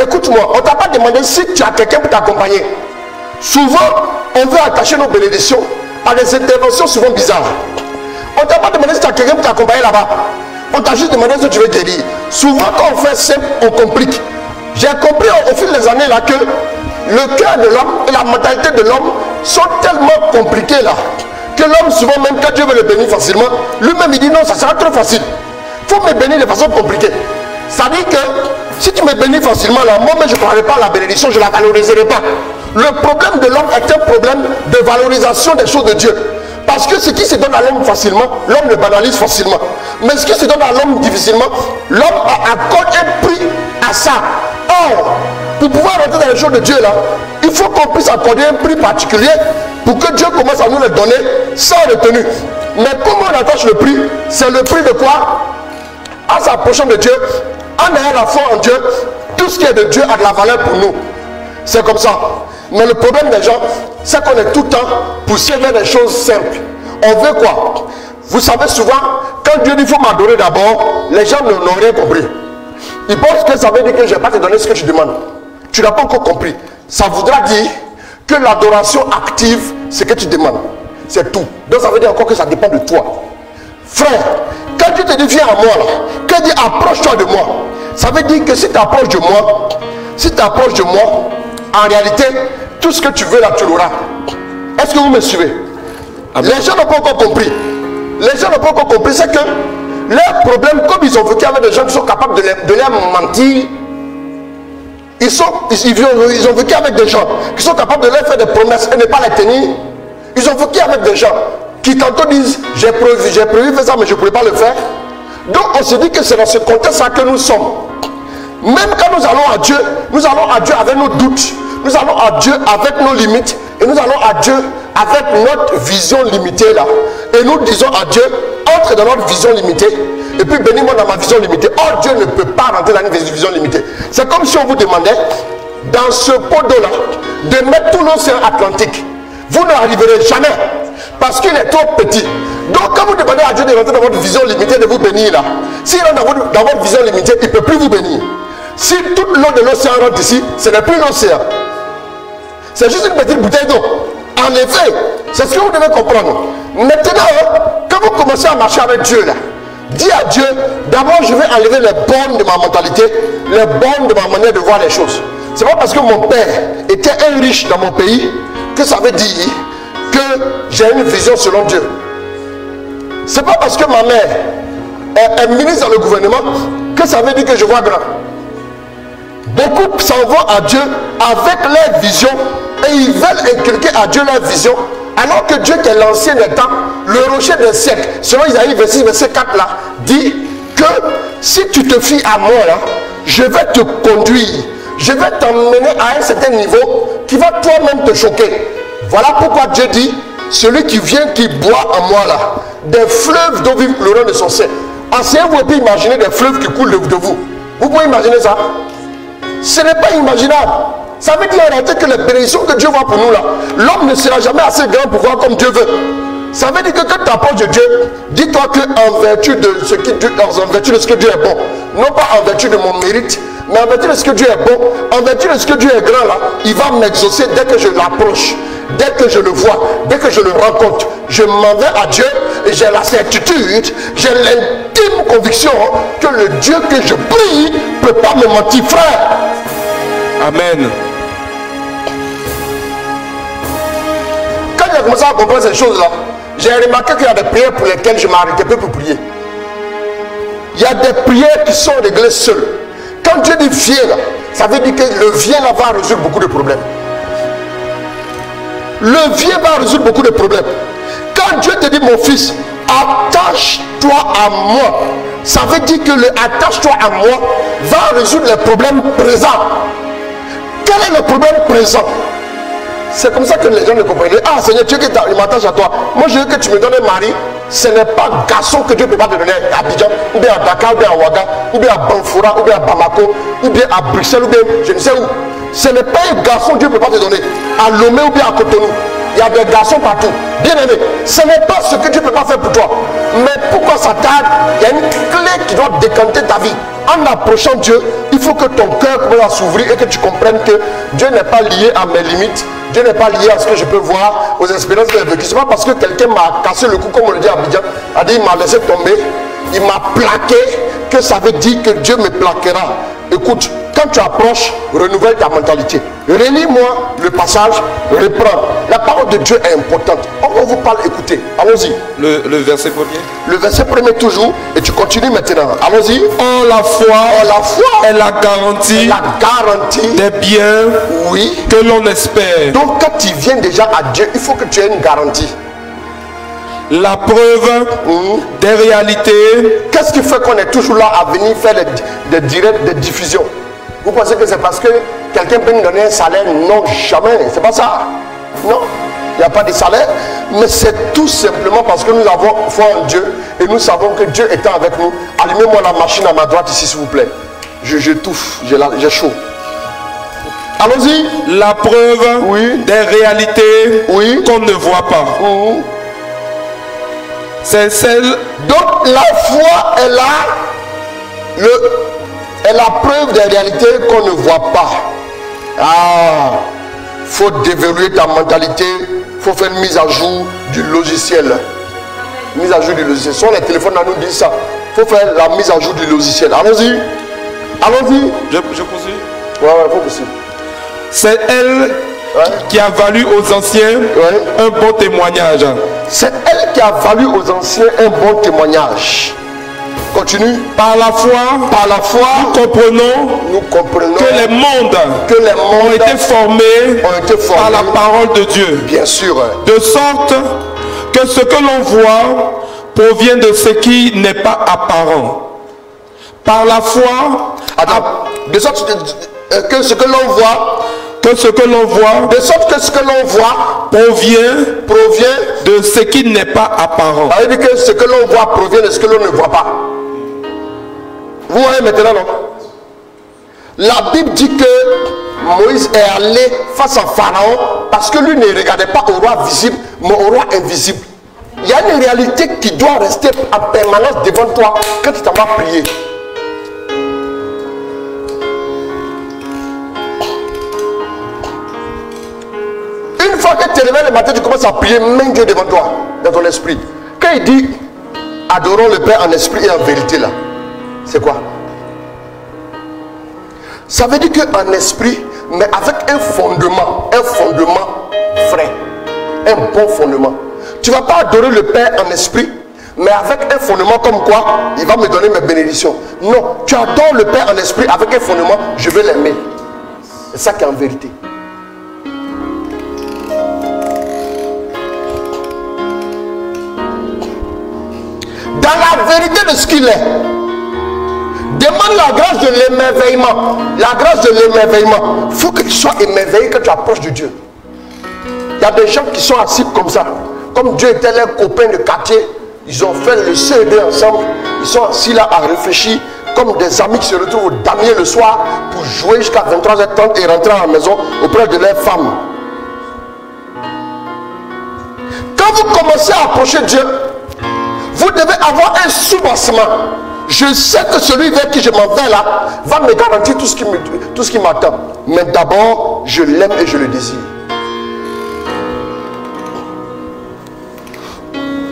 Écoute-moi, on ne t'a pas demandé si tu as quelqu'un pour t'accompagner. Souvent, on veut attacher nos bénédictions à des interventions souvent bizarres. On ne t'a pas demandé si tu as quelqu'un pour t'accompagner là-bas. On t'a juste demandé si tu veux guérir. Souvent, quand on fait simple, on complique. J'ai compris au fil des années là que le cœur de l'homme et la mentalité de l'homme sont tellement compliqués là que l'homme, souvent même quand Dieu veut le bénir facilement, lui-même il dit non, ça sera trop facile. Il faut me bénir de façon compliquée. Ça dit que si tu me bénis facilement là, moi-même je ne prendrai pas la bénédiction, je ne la valoriserai pas. Le problème de l'homme est un problème de valorisation des choses de Dieu. Parce que ce qui se donne à l'homme facilement, l'homme le banalise facilement. Mais ce qui se donne à l'homme difficilement, l'homme accorde un prix à ça. Or, pour pouvoir rentrer dans les choses de Dieu là, il faut qu'on puisse accorder un prix particulier pour que Dieu commence à nous le donner sans retenue. Mais comment on attache le prix? C'est le prix de quoi? En s'approchant de Dieu, en ayant la foi en Dieu, tout ce qui est de Dieu a de la valeur pour nous. C'est comme ça. Mais le problème des gens, c'est qu'on est tout le temps poussé vers des choses simples. On veut quoi? Vous savez souvent, quand Dieu dit il faut m'adorer d'abord, les gens n'ont rien compris. Ils pensent que ça veut dire que je ne vais pas te donner ce que tu demandes. Tu n'as pas encore compris. Ça voudra dire que l'adoration active ce que tu demandes. C'est tout. Donc ça veut dire encore que ça dépend de toi. Frère, quand tu te dis viens à moi là, quand tu dis approche-toi de moi, ça veut dire que si tu approches de moi, en réalité, tout ce que tu veux là, tu l'auras. Est-ce que vous me suivez? Amen. Les gens n'ont pas encore compris. Les gens n'ont pas encore compris, c'est que leur problème, comme ils ont vécu avec des gens qui sont capables de leur mentir, ils ont vécu avec des gens qui sont capables de leur faire des promesses et ne pas les tenir. Ils ont vécu avec des gens qui tantôt disent j'ai prévu faire ça mais je ne pourrais pas le faire. Donc on se dit que c'est dans ce contexte-là que nous sommes. Même quand nous allons à Dieu avec nos doutes, nous allons à Dieu avec nos limites et nous allons à Dieu avec notre vision limitée là. Et nous disons à Dieu, entre dans notre vision limitée et puis bénis-moi dans ma vision limitée. Or Dieu ne peut pas rentrer dans une vision limitée. C'est comme si on vous demandait dans ce pot d'eau là de mettre tout l'océan Atlantique. Vous n'arriverez jamais parce qu'il est trop petit. Donc quand vous demandez à Dieu de rentrer dans votre vision limitée de vous bénir là, s'il rentre dans votre vision limitée, il ne peut plus vous bénir. Si toute l'eau de l'océan rentre ici, ce n'est plus l'océan. C'est juste une petite bouteille d'eau. En effet, c'est ce que vous devez comprendre. Maintenant, quand vous commencez à marcher avec Dieu là, dis à Dieu, d'abord je vais enlever les bornes de ma mentalité, les bornes de ma manière de voir les choses. C'est pas parce que mon père était un riche dans mon pays que ça veut dire que j'ai une vision selon Dieu. C'est pas parce que ma mère est ministre dans le gouvernement que ça veut dire que je vois grand. Beaucoup s'en vont à Dieu avec leur vision et ils veulent inculquer à Dieu leur vision, alors que Dieu qui est l'ancien des temps, le rocher des siècles, selon Isaïe 26, verset 4 là, dit que si tu te fies à moi là, je vais te conduire, je vais t'emmener à un certain niveau qui va toi-même te choquer. Voilà pourquoi Dieu dit, celui qui vient, qui boit en moi là, des fleuves d'eau vive couleront de son sein. Asseyez-vous et puis imaginez des fleuves qui coulent de vous. Vous pouvez imaginer ça? Ce n'est pas imaginable. Ça veut dire en réalité que les bénédictions que Dieu voit pour nous là, l'homme ne sera jamais assez grand pour voir comme Dieu veut. Ça veut dire que quand tu approches de Dieu, dis-toi qu'en vertu de ce que Dieu est bon, non pas en vertu de mon mérite, mais en vertu de ce que Dieu est bon, en vertu de ce que Dieu est grand là, il va m'exaucer dès que je l'approche, dès que je le vois, dès que je le rencontre. Je m'en vais à Dieu et j'ai la certitude, j'ai l'intime conviction que le Dieu que je prie ne peut pas me mentir, frère. Amen. Quand j'ai commencé à comprendre ces choses-là, j'ai remarqué qu'il y a des prières pour lesquelles je m'arrêtais peu pour prier. Il y a des prières qui sont réglées seules. Quand Dieu dit viens là, ça veut dire que le viens là va résoudre beaucoup de problèmes. Le viens va résoudre beaucoup de problèmes. Quand Dieu te dit mon fils, attache-toi à moi, ça veut dire que le attache-toi à moi va résoudre les problèmes présents. Quel est le problème présent? C'est comme ça que les gens ne comprennent. Ah Seigneur, tu veux que je m'attache à toi. Moi je veux que tu me donnes un mari. Ce n'est pas garçon que Dieu ne peut pas te donner à Abidjan, ou bien à Dakar, ou bien à Ouaga, ou bien à Banfoura, ou bien à Bamako, ou bien à Bruxelles, ou bien je ne sais où. Ce n'est pas un garçon que Dieu ne peut pas te donner. À Lomé ou bien à Cotonou. Il y a des garçons partout. Bien aimé, ce n'est pas ce que Dieu ne peut pas faire pour toi. Mais pourquoi ça tarde? Il y a une clé qui doit décanter ta vie. En approchant Dieu, il faut que ton cœur commence à s'ouvrir et que tu comprennes que Dieu n'est pas lié à mes limites. Dieu n'est pas lié à ce que je peux voir, aux expériences que j'ai vécues. Ce n'est pas parce que quelqu'un m'a cassé le cou, comme on le dit à Abidjan, a dit il m'a laissé tomber, il m'a plaqué, que ça veut dire que Dieu me plaquera. Écoute, quand tu approches, renouvelle ta mentalité. Relis-moi le passage, reprends. La parole de Dieu est importante. On vous parle, écoutez. Allons-y. Le verset premier. Le verset premier toujours, et tu continues maintenant. Allons-y. En la foi, est la garantie, des biens, oui, que l'on espère. Donc quand tu viens déjà à Dieu, il faut que tu aies une garantie. La preuve des réalités. Qu'est-ce qui fait qu'on est toujours là à venir faire des directs, des diffusions? Vous pensez que c'est parce que quelqu'un peut nous donner un salaire. Non, jamais. C'est pas ça. Non, il n'y a pas de salaire. Mais c'est tout simplement parce que nous avons foi en Dieu et nous savons que Dieu étant avec nous. Allumez-moi la machine à ma droite ici, s'il vous plaît. J'étouffe, j'ai chaud. Allons-y. La preuve des réalités qu'on ne voit pas. C'est celle. Donc la foi est là. Est la preuve des réalités qu'on ne voit pas. Ah, faut déverrouiller ta mentalité. Faut faire une mise à jour du logiciel. Mise à jour du logiciel. Sur les téléphones, nous disent ça. Faut faire la mise à jour du logiciel. Allons-y. Allons-y. Je poursuis. Ouais, faut poursuivre. C'est elle qui a valu aux anciens un bon témoignage. C'est elle qui a valu aux anciens un bon témoignage. Continue. Par la foi, nous comprenons que les mondes ont été formés par la parole de Dieu. Bien sûr. De sorte que ce que l'on voit provient de ce qui n'est pas apparent. Par la foi, de sorte que ce que l'on voit, de sorte que ce que l'on voit provient de ce qui n'est pas apparent. Ça veut dire que ce que l'on voit provient de ce que l'on ne voit pas. Vous voyez maintenant, non? La Bible dit que Moïse est allé face à Pharaon parce que lui ne regardait pas au roi visible, mais au roi invisible. Il y a une réalité qui doit rester en permanence devant toi quand tu t'en vas prier. Une fois que tu te réveilles le matin, tu commences à prier, mets Dieu devant toi, dans ton esprit. Quand il dit adorons le Père en esprit et en vérité, là, c'est quoi? Ça veut dire qu'en esprit, mais avec un fondement frais, un bon fondement. Tu ne vas pas adorer le Père en esprit, mais avec un fondement comme quoi il va me donner mes bénédictions. Non, tu adores le Père en esprit avec un fondement, je vais l'aimer. C'est ça qui est en vérité. Dans la vérité de ce qu'il est, demande la grâce de l'émerveillement. La grâce de l'émerveillement. Il faut que tu sois émerveillé quand tu approches de Dieu. Il y a des gens qui sont assis comme ça. Comme Dieu était leurs copains de quartier, ils ont fait le CED ensemble. Ils sont assis là à réfléchir. Comme des amis qui se retrouvent au damier le soir pour jouer jusqu'à 23h30 et rentrer à la maison auprès de leurs femmes. Quand vous commencez à approcher Dieu, vous devez avoir un soubassement. Je sais que celui vers qui je m'en vais là va me garantir tout ce qui m'attend. Mais d'abord, je l'aime et je le désire.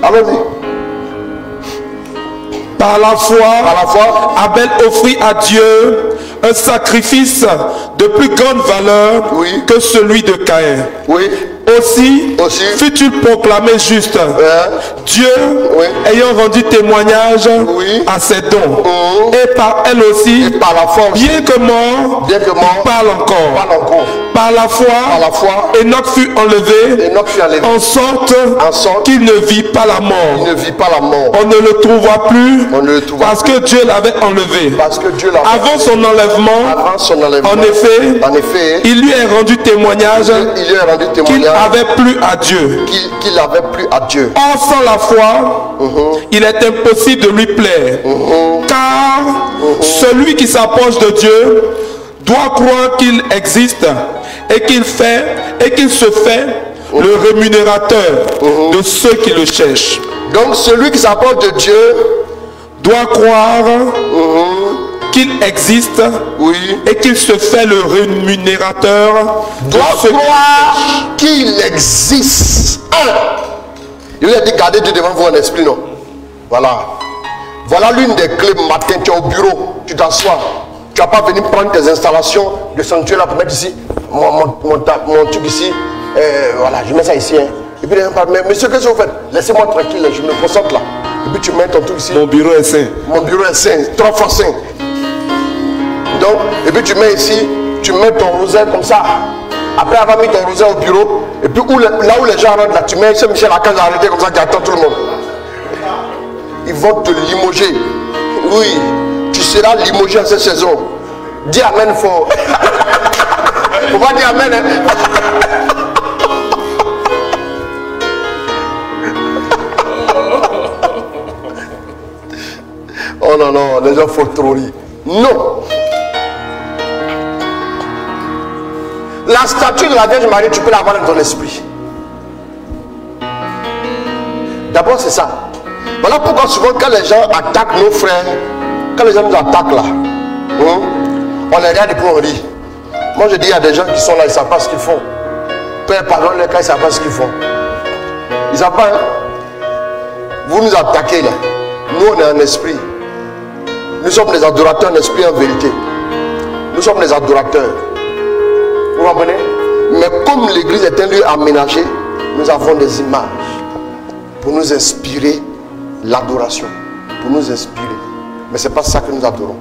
Allons-y. Par la foi, Abel offrit à Dieu un sacrifice de plus grande valeur que celui de Caïn. Aussi fut-il proclamé juste. Dieu ayant rendu témoignage à ses dons. Et par elle aussi, par la foi aussi, bien que mort, il parle encore. Par la foi, Enoch fut enlevé en sorte qu'il ne vit pas la mort. On ne le trouva plus parce que Dieu l'avait enlevé. Avant son enlèvement, en effet, il lui est rendu témoignage qu'il avait plu à Dieu. Or, sans la foi, il est impossible de lui plaire. Car celui qui s'approche de Dieu doit croire qu'il existe et qu'il se fait le rémunérateur de ceux qui le cherchent. Donc celui qui s'approche de Dieu doit croire qu'il existe et qu'il se fait le rémunérateur de ceux qui croire qu'il existe. Il lui a dit gardez Dieu devant vous en esprit, non? Voilà. Voilà l'une des clés matin. Tu es au bureau, tu t'assois. Tu vas pas venir prendre tes installations de sanctuaire là pour mettre ici mon truc ici. Voilà, je mets ça ici. Hein. Et puis mais monsieur, qu'est-ce que vous faites? Laissez-moi tranquille, je me concentre là. Et puis tu mets ton truc ici. Mon bureau est saint. Mon bureau est saint, 3 fois saint. Donc, et puis tu mets ici, tu mets ton rosaire comme ça. Après avoir mis ton rosaire au bureau, et puis là où les gens rentrent là, tu mets chez Michel Archange arrêté comme ça qui attend tout le monde. Ils vont te limoger. Oui, tu seras limogé en cette saison. Dis amen fort. Faut pas dire amen. Hein? Oh non, non, les gens font trop rire. Non. La statue de la Vierge Marie, tu peux l'avoir dans ton esprit. D'abord, c'est ça. Voilà pourquoi souvent, quand les gens attaquent nos frères, quand les gens nous attaquent là, on les regarde et puis on rit. Moi, je dis, il y a des gens qui sont là, ils ne savent pas ce qu'ils font. Père, pardonne-les quand ils ne savent pas ce qu'ils font. Ils ne savent pas, hein? Vous nous attaquez là. Nous, on est en esprit. Nous sommes des adorateurs en esprit en vérité. Nous sommes des adorateurs. Vous comprenez? Mais comme l'église est un lieu aménagé, nous avons des images pour nous inspirer l'adoration. Pour nous inspirer. Mais ce n'est pas ça que nous adorons.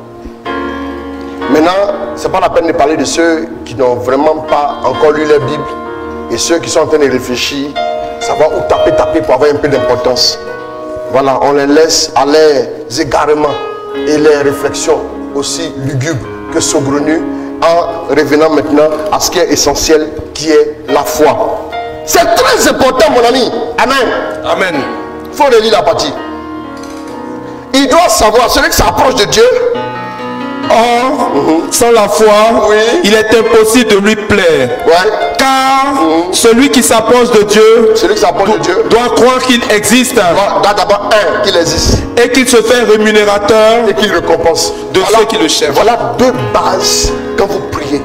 Maintenant, ce n'est pas la peine de parler de ceux qui n'ont vraiment pas encore lu la Bible et ceux qui sont en train de réfléchir, savoir où taper pour avoir un peu d'importance. Voilà, on les laisse à leurs égarements et les réflexions aussi lugubres que saugrenues en revenant maintenant à ce qui est essentiel, qui est la foi. C'est très important, mon ami. Amen. Amen. Il faut relire la partie. Il doit savoir, celui qui s'approche de Dieu, sans la foi, oui, il est impossible de lui plaire. Ouais. Car celui qui s'approche de Dieu, doit croire qu'il existe. Doit d'abord qu'il existe. Et qu'il se fait rémunérateur et qu'il récompense de ceux qui le cherchent. Voilà deux bases quand vous priez.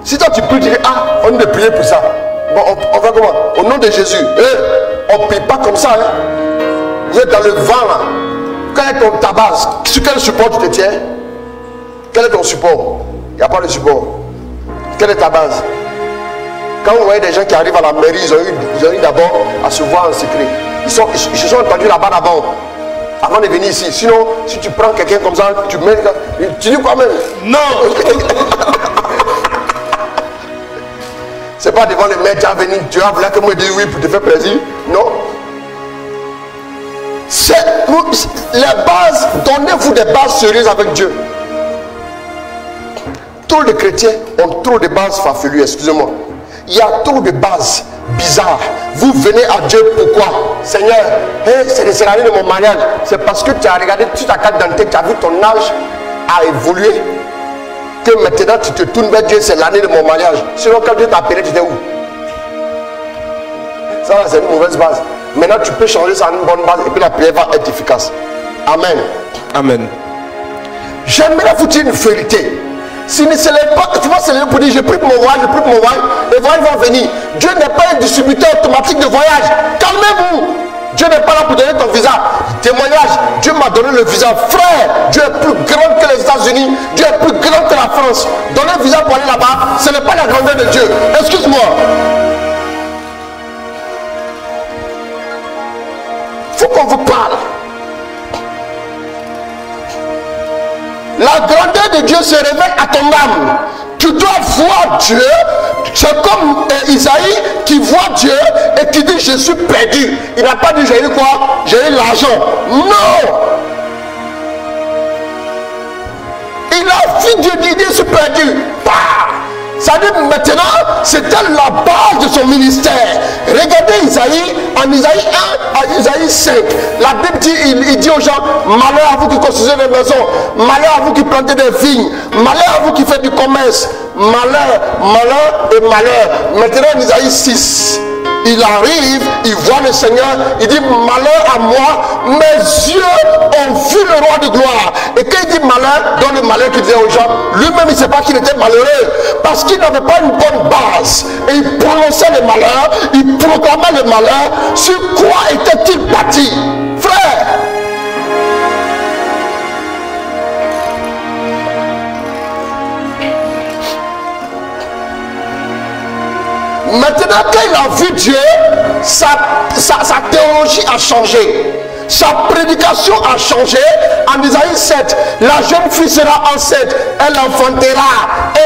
Si toi tu pries, tu dis, ah, on doit prier pour ça. Bon, on va comment? Au nom de Jésus. On ne prie pas comme ça. Hein. Vous êtes dans le vent là. Quelle est ta base? Sur quel support tu te tiens? Quel est ton support? Il n'y a pas de support. Quelle est ta base? Quand vous voyez des gens qui arrivent à la mairie, ils ont eu d'abord à se voir en secret. Ils se sont entendus là-bas d'abord, avant de venir ici. Sinon, si tu prends quelqu'un comme ça, tu mets. Tu dis quoi même? Non. C'est pas devant le maître, tu as venu, tu as voulu que moi dise oui pour te faire plaisir. Non. C'est les bases, donnez-vous des bases sérieuses avec Dieu. Trop de chrétiens ont trop de bases farfelues, excusez-moi. Il y a trop de bases bizarres. Vous venez à Dieu pourquoi? Seigneur, c'est l'année de mon mariage. C'est parce que tu as regardé toute ta carte d'identité, tu as vu ton âge a évolué, que maintenant tu te tournes vers Dieu, c'est l'année de mon mariage. Sinon, quand Dieu t'a appelé, tu étais où? Ça, c'est une mauvaise base. Maintenant, tu peux changer ça en une bonne base et puis la prière va être efficace. Amen. Amen. J'aimerais vous dire une vérité. Si ne se lève pas, tu vas se lever pour dire je prie pour mon voyage, les voyages vont venir. Dieu n'est pas un distributeur automatique de voyage. Calmez-vous. Dieu n'est pas là pour donner ton visa. Témoignage, Dieu m'a donné le visa. Frère, Dieu est plus grand que les États-Unis. Dieu est plus grand que la France. Donner un visa pour aller là-bas, ce n'est pas la grandeur de Dieu. Excuse-moi. Il faut qu'on vous parle. La grandeur de Dieu se révèle à ton âme. Tu dois voir Dieu. C'est comme Isaïe qui voit Dieu et qui dit je suis perdu. Il n'a pas dit j'ai eu quoi? J'ai eu l'argent. Non. Il a vu Dieu dire je suis perdu. Bah. Ça dit maintenant, c'était la base de son ministère. Regardez Isaïe, en Isaïe 1 à Isaïe 5. La Bible dit, il dit aux gens, malheur à vous qui construisez des maisons, malheur à vous qui plantez des vignes, malheur à vous qui faites du commerce, malheur, malheur et malheur. Maintenant en Isaïe 6, il arrive, il voit le Seigneur, il dit malheur à moi, mes yeux ont vu le roi de gloire. Et quand il dit malheur, dans le malheur qu'il disait aux gens, lui-même il ne sait pas qu'il était malheureux, parce qu'il n'avait pas une bonne base. Et il prononçait le malheur, il proclamait le malheur. Sur quoi était-il bâti? Frère, maintenant, quand il a vu Dieu, sa théologie a changé. Sa prédication a changé. En Isaïe 7, la jeune fille sera enceinte. Elle enfantera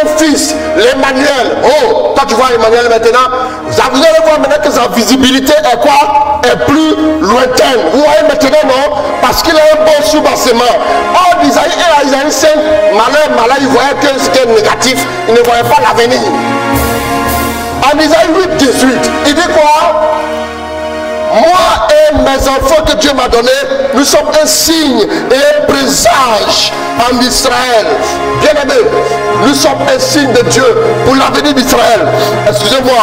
un fils. l'Emmanuel. Oh, toi tu vois Emmanuel maintenant. Vous allez voir maintenant que sa visibilité est quoi? Est plus lointaine. Vous voyez maintenant, non? Parce qu'il a un bon soubassement. Oh, Isaïe 5, malheur, il voyait que ce qui est négatif, il ne voyait pas l'avenir. En Isaïe 8, 18, il dit quoi? Moi et mes enfants que Dieu m'a donnés, nous sommes un signe et un présage en Israël. Bien aimé, nous sommes un signe de Dieu pour l'avenir d'Israël. Excusez-moi.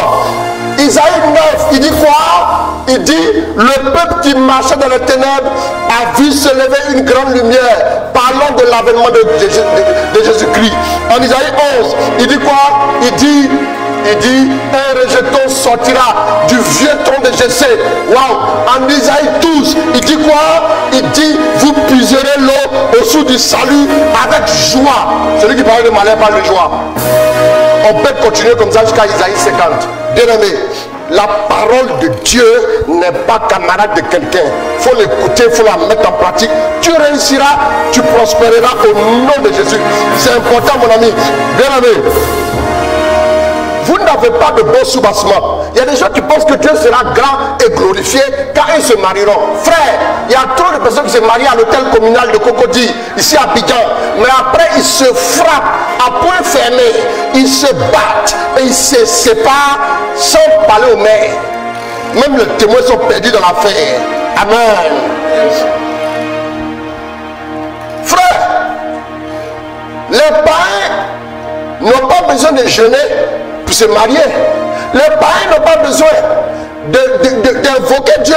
Isaïe 9, il dit quoi? Il dit, le peuple qui marchait dans les ténèbres a vu se lever une grande lumière, parlant de l'avènement de Jésus-Christ. En Isaïe 11, il dit quoi? Il dit, un rejeton sortira du vieux tronc de Jessé. Waouh! En Isaïe 12, il dit quoi? Il dit, vous puiserez l'eau au sous du salut avec joie. Celui qui parle de malheur parle de joie. On peut continuer comme ça jusqu'à Isaïe 50. Bien aimé, la parole de Dieu n'est pas camarade de quelqu'un. Il faut l'écouter, il faut la mettre en pratique. Tu réussiras, tu prospéreras au nom de Jésus. C'est important, mon ami. Bien aimé. Vous n'avez pas de bon soubassement. Il y a des gens qui pensent que Dieu sera grand et glorifié quand ils se marieront. Frère, il y a trop de personnes qui se marient à l'hôtel communal de Cocody, ici à Abidjan. Mais après, ils se frappent à point fermé. Ils se battent et ils se séparent sans parler au maire. Même les témoins sont perdus dans l'affaire. Amen. Frère, les parents n'ont pas besoin de jeûner pour se marier. Les parents n'ont pas besoin d'invoquer Dieu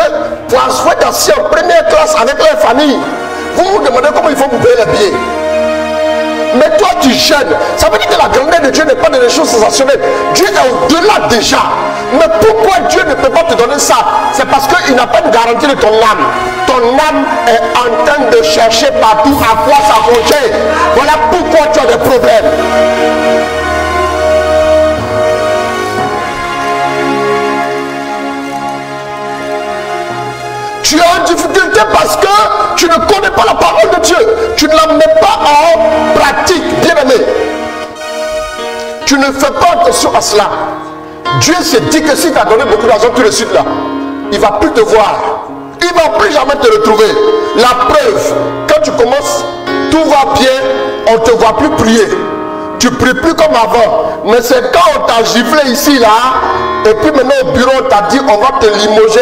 pour asseoir d'assis en première classe avec leur famille. Vous vous demandez comment il faut vous payer les billets. Mais toi tu jeûnes. Ça veut dire que la grandeur de Dieu n'est pas des choses sensationnelles. Dieu est au-delà déjà. Mais pourquoi Dieu ne peut pas te donner ça? C'est parce qu'il n'a pas une garantie de ton âme. Ton âme est en train de chercher partout à quoi s'accrocher. Voilà pourquoi tu as des problèmes. Tu es en difficulté parce que tu ne connais pas la parole de Dieu. Tu ne la mets pas en pratique, bien aimé. Tu ne fais pas attention à cela. Dieu s'est dit que si tu as donné beaucoup d'argent tout de suite là, il ne va plus te voir. Il ne va plus jamais te retrouver. La preuve, quand tu commences, tout va bien, on ne te voit plus prier. Tu ne pries plus comme avant. Mais c'est quand on t'a giflé ici là, et puis maintenant au bureau on t'a dit on va te limoger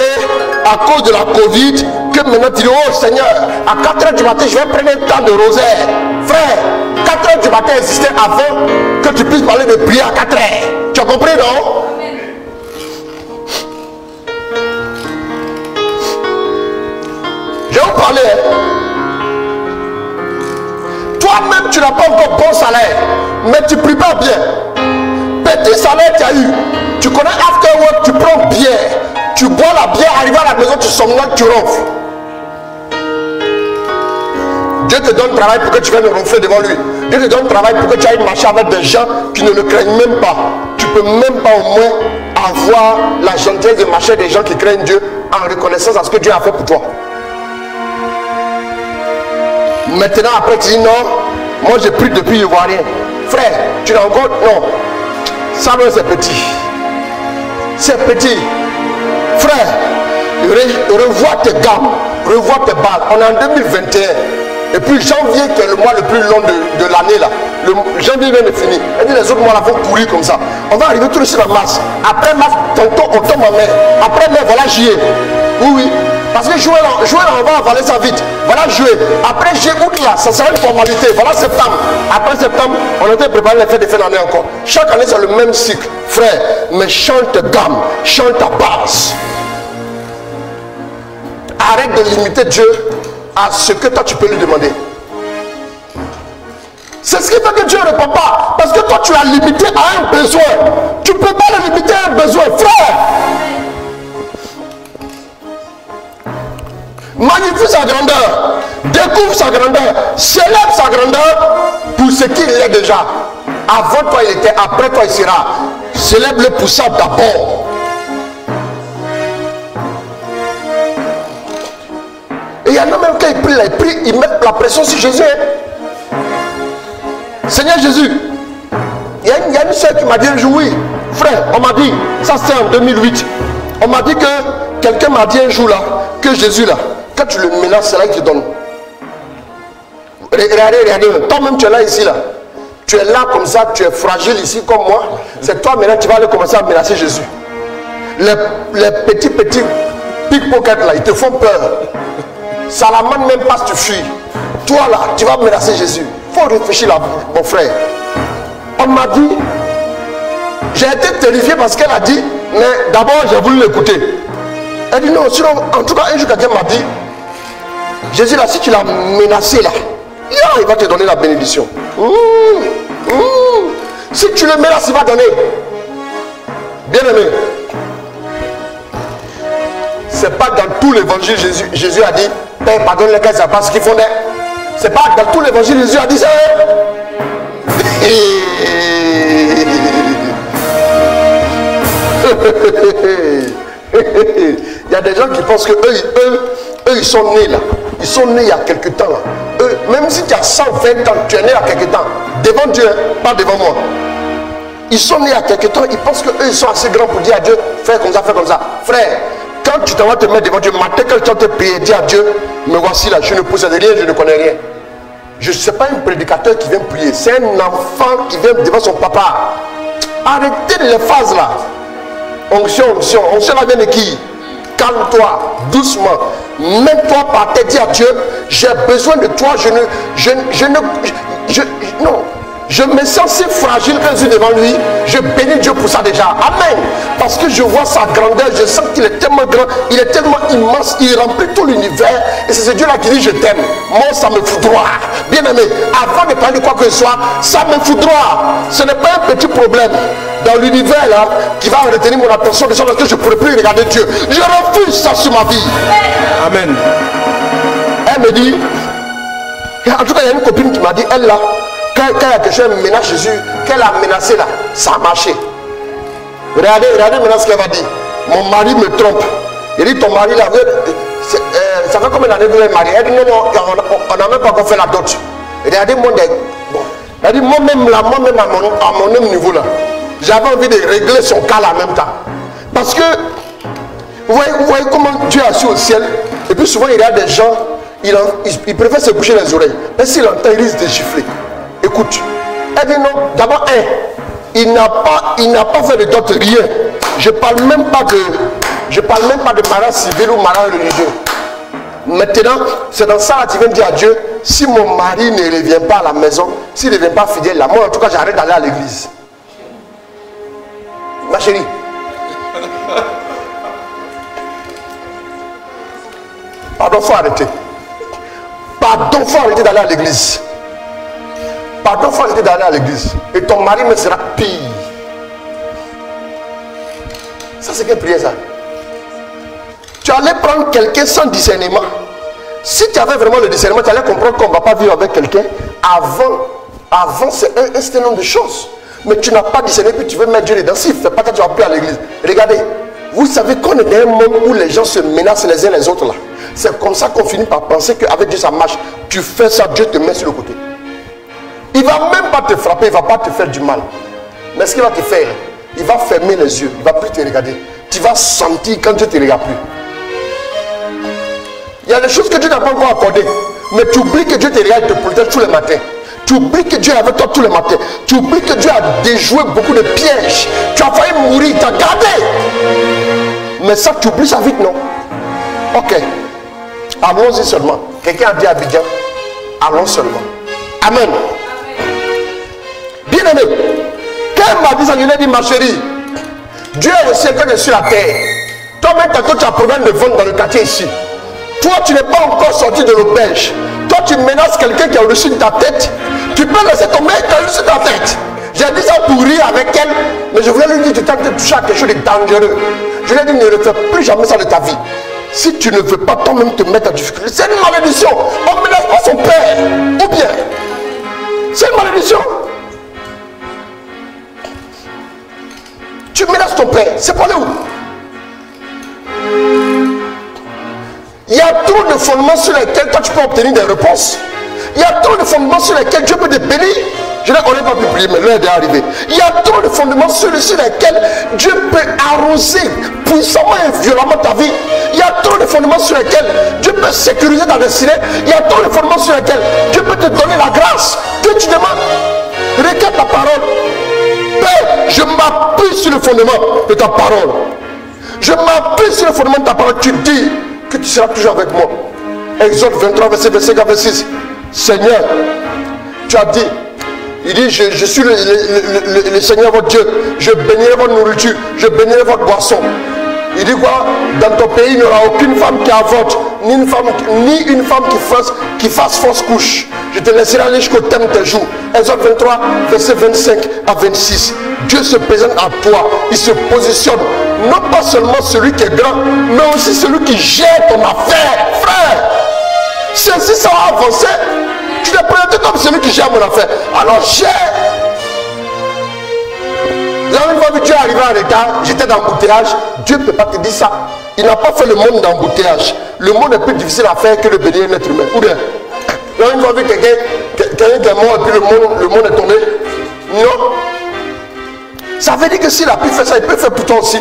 à cause de la Covid, que maintenant tu dis oh Seigneur, à 4h du matin je vais prendre un temps de rosaire. Frère, 4h du matin existait avant que tu puisses parler de prière à 4h. Tu as compris, non? Je vais vous parler. Toi-même tu n'as pas encore bon salaire, mais tu ne pries pas bien. Petit salaire tu as eu. Tu connais after work, tu prends bière. Tu bois la bière, arrivé à la maison, tu somnoles, tu ronfles. Dieu te donne travail pour que tu viennes ronfler devant lui. Dieu te donne travail pour que tu ailles marcher avec des gens qui ne le craignent même pas. Tu ne peux même pas au moins avoir la gentillesse de marcher avec des gens qui craignent Dieu en reconnaissance à ce que Dieu a fait pour toi. Maintenant, après, tu dis non, moi j'ai pris depuis, je ne vois rien. Frère, tu n'as encore. Non, ça c'est petit. C'est petit. Frère, revois tes gammes, revois tes balles. On est en 2021. Et puis janvier, qui est le mois le plus long de l'année là. Le janvier vient de finir. Et puis les autres mois là vont courir comme ça. On va arriver tout de suite en mars. Après mars, tantôt on tombe en mai. Après mai, voilà juillet. Oui, oui. Parce que juillet là, on va avaler ça vite. Voilà juillet. Après juillet, août là, ça sera une formalité. Voilà septembre. Après septembre, on est en train de préparer les fêtes de fin d'année encore. Chaque année, c'est le même cycle. Frère, mais chante ta gamme, chante ta basse. Arrête de limiter Dieu à ce que toi tu peux lui demander. C'est ce qui fait que Dieu ne répond pas. Parce que toi tu as limité à un besoin. Tu ne peux pas le limiter à un besoin, frère. Magnifie sa grandeur. Découvre sa grandeur. Célèbre sa grandeur pour ce qu'il est déjà. Avant toi il était, après toi il sera. Célèbre-le pour ça d'abord. Et il y en a même quand ils prient, ils mettent la pression sur Jésus. Hein. Seigneur Jésus, il y y a une soeur qui m'a dit un jour, oui, frère, on m'a dit, ça c'était en 2008, on m'a dit que quelqu'un m'a dit un jour là, que Jésus là, quand tu le menaces, c'est là qu'il te donne. Regardez, toi-même tu es là ici là. Tu es là comme ça, tu es fragile ici comme moi. C'est toi maintenant qui vas aller commencer à menacer Jésus. Les petits pickpockets là, ils te font peur. Ça la manne même pas si tu fuis. Toi là, tu vas menacer Jésus. Il faut réfléchir là, mon frère. On m'a dit, j'ai été terrifié parce qu'elle a dit, mais d'abord j'ai voulu l'écouter. Elle dit non, sinon, en tout cas, un jour quelqu'un m'a dit, Jésus là, si tu l'as menacé là, il va te donner la bénédiction. Si tu le menaces, il va donner. Bien aimé, c'est pas dans tout l'évangile Jésus a dit, Père, pardonne-les car ils ne savent pas ce qu'ils font. C'est pas dans tout l'évangile Jésus a dit ça. Il y a des gens qui pensent que eux ils sont nés là. Ils sont nés il y a quelque temps là. Eux, même si tu as 120 ans, tu es né il y a quelque temps. Devant Dieu, pas devant moi. Ils sont nés il y a quelque temps, ils pensent qu'eux ils sont assez grands pour dire à Dieu, fais comme ça, fais comme ça. Frère, quand tu t'en vas te mettre devant Dieu, matin quand tu vas te prier, dis à Dieu, me voici là, je ne possède rien, je ne connais rien. Je ne sais pas un prédicateur qui vient prier, c'est un enfant qui vient devant son papa. Arrêtez les phases là. Onction là vient de qui? Calme-toi, doucement. Mets-toi par terre, dis à Dieu, j'ai besoin de toi, non. Je me sens si fragile quand je suis devant lui. Je bénis Dieu pour ça déjà. Amen. Parce que je vois sa grandeur. Je sens qu'il est tellement grand. Il est tellement immense. Il remplit tout l'univers. Et c'est ce Dieu-là qui dit je t'aime. Moi, ça me foudroie. Bien aimé, avant de parler de quoi que ce soit, ça me foudroie. Ce n'est pas un petit problème dans l'univers là qui va retenir mon attention de sorte que je ne pourrai plus regarder Dieu. Je refuse ça sur ma vie. Amen. Elle me dit, en tout cas, il y a une copine qui m'a dit, elle là, quand il y a quelque chose qui menace Jésus, qu'elle a menacé là, ça a marché. Regardez maintenant ce qu'elle va dire. Mon mari me trompe. Il dit, ton mari là, ça fait combien d'années que vous êtes marié? Elle dit, non, on n'a même pas encore fait la dot. Regardez, bon. Elle dit, moi-même là, à mon même niveau là, j'avais envie de régler son cas là en même temps. Parce que, vous voyez comment Dieu est assis au ciel, et puis souvent il y a des gens, il préfère se boucher les oreilles. Mais s'il entend, il risque de gifler. Écoute, elle dit non, d'abord, il n'a pas fait de dot, rien. Je ne parle même pas de mariage civil ou mariage religieux. Maintenant, c'est dans ça que tu viens dire à Dieu, si mon mari ne revient pas à la maison, s'il ne devient pas fidèle là, moi en tout cas j'arrête d'aller à l'église. Ma chérie. Pardon, il faut arrêter. Pardon, il faut arrêter d'aller à l'église. Pardon, il faut arrêter d'aller à l'église. Et ton mari me sera pire. Ça, c'est quelle prière ça? Tu allais prendre quelqu'un sans discernement. Si tu avais vraiment le discernement, tu allais comprendre qu'on ne va pas vivre avec quelqu'un. Avant c'est un certain nombre de choses. Mais tu n'as pas discerné, puis tu veux mettre Dieu dedans. S'il ne fait pas ça, tu vas plus à l'église. Regardez, vous savez qu'on est dans un monde où les gens se menacent les uns les autres là. C'est comme ça qu'on finit par penser qu'avec Dieu ça marche. Tu fais ça, Dieu te met sur le côté. Il ne va même pas te frapper, il ne va pas te faire du mal. Mais ce qu'il va te faire, il va fermer les yeux, il ne va plus te regarder. Tu vas sentir quand Dieu ne te regarde plus. Il y a des choses que Dieu n'a pas encore accordées. Mais tu oublies que Dieu te regarde et te protège tous les matins. Tu oublies que Dieu est avec toi tous les matins. Tu oublies que Dieu a déjoué beaucoup de pièges. Tu as failli mourir, il t'a gardé. Mais ça, tu oublies ça vite, non? Ok. Allons-y seulement. Quelqu'un a dit à Abidjan, allons seulement. Amen. Bien aimé, quand elle m'a dit ça, je lui ai dit, ma chérie, Dieu est au ciel quand je suis à terre. Toi-même, tantôt, tu as problème de vente dans le quartier ici. Toi, tu n'es pas encore sorti de l'auberge. Toi, tu menaces quelqu'un qui est au-dessus de ta tête. Tu peux laisser tomber qui est au-dessus de ta tête. J'ai dit ça pour rire avec elle, mais je voulais lui dire, tu t'as touché à quelque chose de dangereux. Je lui ai dit, ne refais plus jamais ça de ta vie. Si tu ne veux pas toi-même te mettre en difficulté, c'est une malédiction. On ne menace pas son père. Ou bien, c'est une malédiction. Tu menaces ton père. C'est pour aller où? Il y a trop de fondements sur lesquels toi tu peux obtenir des réponses. Il y a trop de fondements sur lesquels Dieu peut te bénir. On n'est pas pu prier, mais l'heure est arrivée. Il y a trop de fondements sur lesquels Dieu peut arroser puissamment et violemment ta vie. Il y a trop de fondements sur lesquels Dieu peut sécuriser ta destinée. Il y a trop de fondements sur lesquels Dieu peut te donner la grâce que tu demandes. Regarde ta parole. Père, je m'appuie sur le fondement de ta parole. Je m'appuie sur le fondement de ta parole. Tu dis que tu seras toujours avec moi. Exode 23, verset 5 à 26. Seigneur, tu as dit, il dit, je suis le Seigneur votre Dieu. Je bénirai votre nourriture, je bénirai votre boisson. Il dit quoi? Dans ton pays, il n'y aura aucune femme qui avorte, ni une femme qui fasse fausse couche. Je te laisserai aller jusqu'au terme de tes jours. Exode 23, verset 25 à 26. Dieu se présente à toi. Il se positionne. Non pas seulement celui qui est grand, mais aussi celui qui gère ton affaire. Frère, si ça va avancer, tu t'es présenté comme celui qui gère mon affaire. Alors gère. Là, une fois que tu es arrivé en retard, j'étais dans l'embouteillage. Dieu ne peut pas te dire ça. Il n'a pas fait le monde d'embouteillage. Le monde est plus difficile à faire que de bénir un être humain. Ou bien, là, une fois que quelqu'un qui est mort et puis le monde est tombé. Non. Ça veut dire que s'il a pu faire ça, il peut faire pour toi aussi.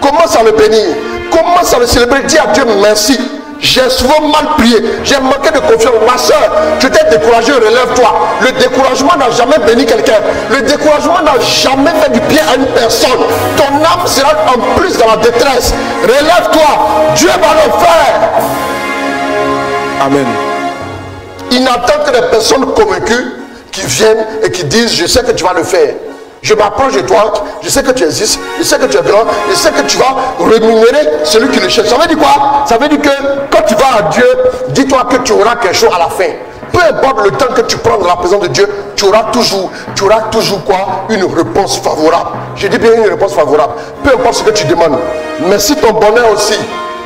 Commence à le bénir. Commence à le célébrer. Dis à Dieu merci. J'ai souvent mal prié, j'ai manqué de confiance. Ma soeur, je t'ai découragé, relève-toi. Le découragement n'a jamais béni quelqu'un. Le découragement n'a jamais fait du bien à une personne. Ton âme sera en plus dans la détresse. Relève-toi, Dieu va le faire. Amen. Il n'attend que des personnes convaincues qui viennent et qui disent, je sais que tu vas le faire. Je m'approche de toi, je sais que tu existes, je sais que tu es grand, je sais que tu vas rémunérer celui qui le cherche. Ça veut dire quoi? Ça veut dire que quand tu vas à Dieu, dis-toi que tu auras quelque chose à la fin. Peu importe le temps que tu prends dans la présence de Dieu, tu auras toujours quoi? Une réponse favorable. Je dis bien une réponse favorable. Peu importe ce que tu demandes. Mais si ton bonheur aussi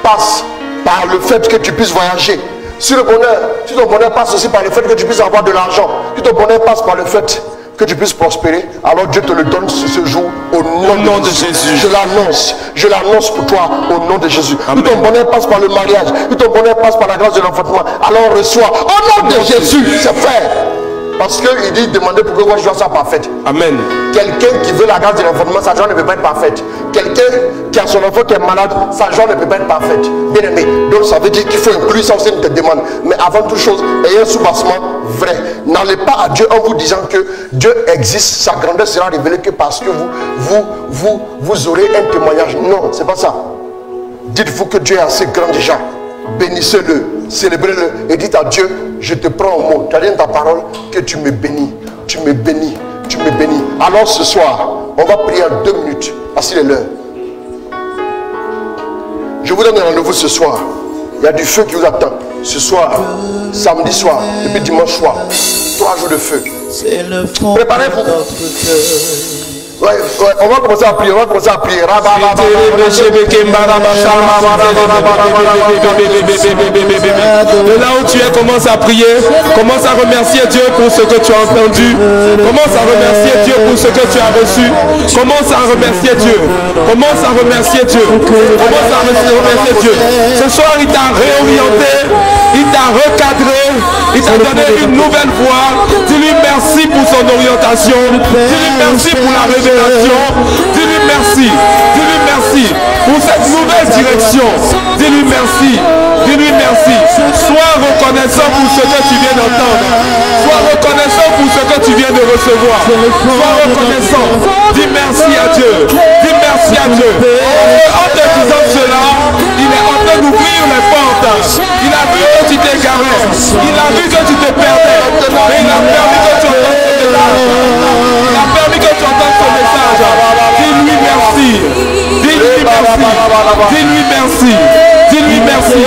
passe par le fait que tu puisses voyager, si ton bonheur passe aussi par le fait que tu puisses avoir de l'argent, si ton bonheur passe par le fait que tu puisses prospérer, alors Dieu te le donne ce jour au nom de Jésus. Je l'annonce pour toi au nom de Jésus. Si ton bonheur passe par le mariage, si ton bonheur passe par la grâce de l'enfantement, alors reçois au nom de Jésus, c'est fait. Parce qu'il dit, demandez pour que votre joie soit parfaite. Amen. Quelqu'un qui veut la grâce de l'enfantement, sa joie ne peut pas être parfaite. Quelqu'un qui a son enfant qui est malade, sa joie ne peut pas être parfaite. Bien aimé. Donc ça veut dire qu'il faut inclure ça aussi dans tes demandes. Mais avant toute chose, ayez un soubassement vrai. N'allez pas à Dieu en vous disant que Dieu existe, sa grandeur sera révélée que parce que vous aurez un témoignage. Non, c'est pas ça. Dites-vous que Dieu est assez grand déjà. Bénissez-le, célébrez-le et dites à Dieu, je te prends au mot. Tu as dit dans ta parole que tu me bénis, tu me bénis, tu me bénis. Alors ce soir, on va prier en 2 minutes. Voici l'heure. Je vous donne un rendez-vous ce soir. Il y a du feu qui vous attend. Ce soir, samedi soir et puis dimanche soir. 3 jours de feu. Préparez-vous. Ouais, on va commencer à prier, Là où tu es, commence à prier, commence à remercier Dieu pour ce que tu as entendu, commence à remercier Dieu pour ce que tu as reçu, commence à remercier Dieu, commence à remercier Dieu, commence à remercier Dieu. Ce soir, il t'a réorienté, il t'a recadré, il t'a donné une nouvelle voie. Dis-lui merci pour son orientation, dis-lui merci pour la révélation. Dis-lui merci. Dis-lui merci pour cette nouvelle direction. Dis-lui merci. Dis-lui merci. Sois reconnaissant pour ce que tu viens d'entendre. Sois reconnaissant pour ce que tu viens de recevoir. Sois reconnaissant. Dis merci à Dieu. Dis merci à Dieu. En te disant cela, il est en train d'ouvrir les portes. Il a vu que tu t'égarais. Il a vu que tu te perdais. Mais il a permis que tu entendes ce message. Il a permis que tu entendes ce message. Dis-lui merci. Dis-lui merci. Dis-lui merci. Dis-lui merci.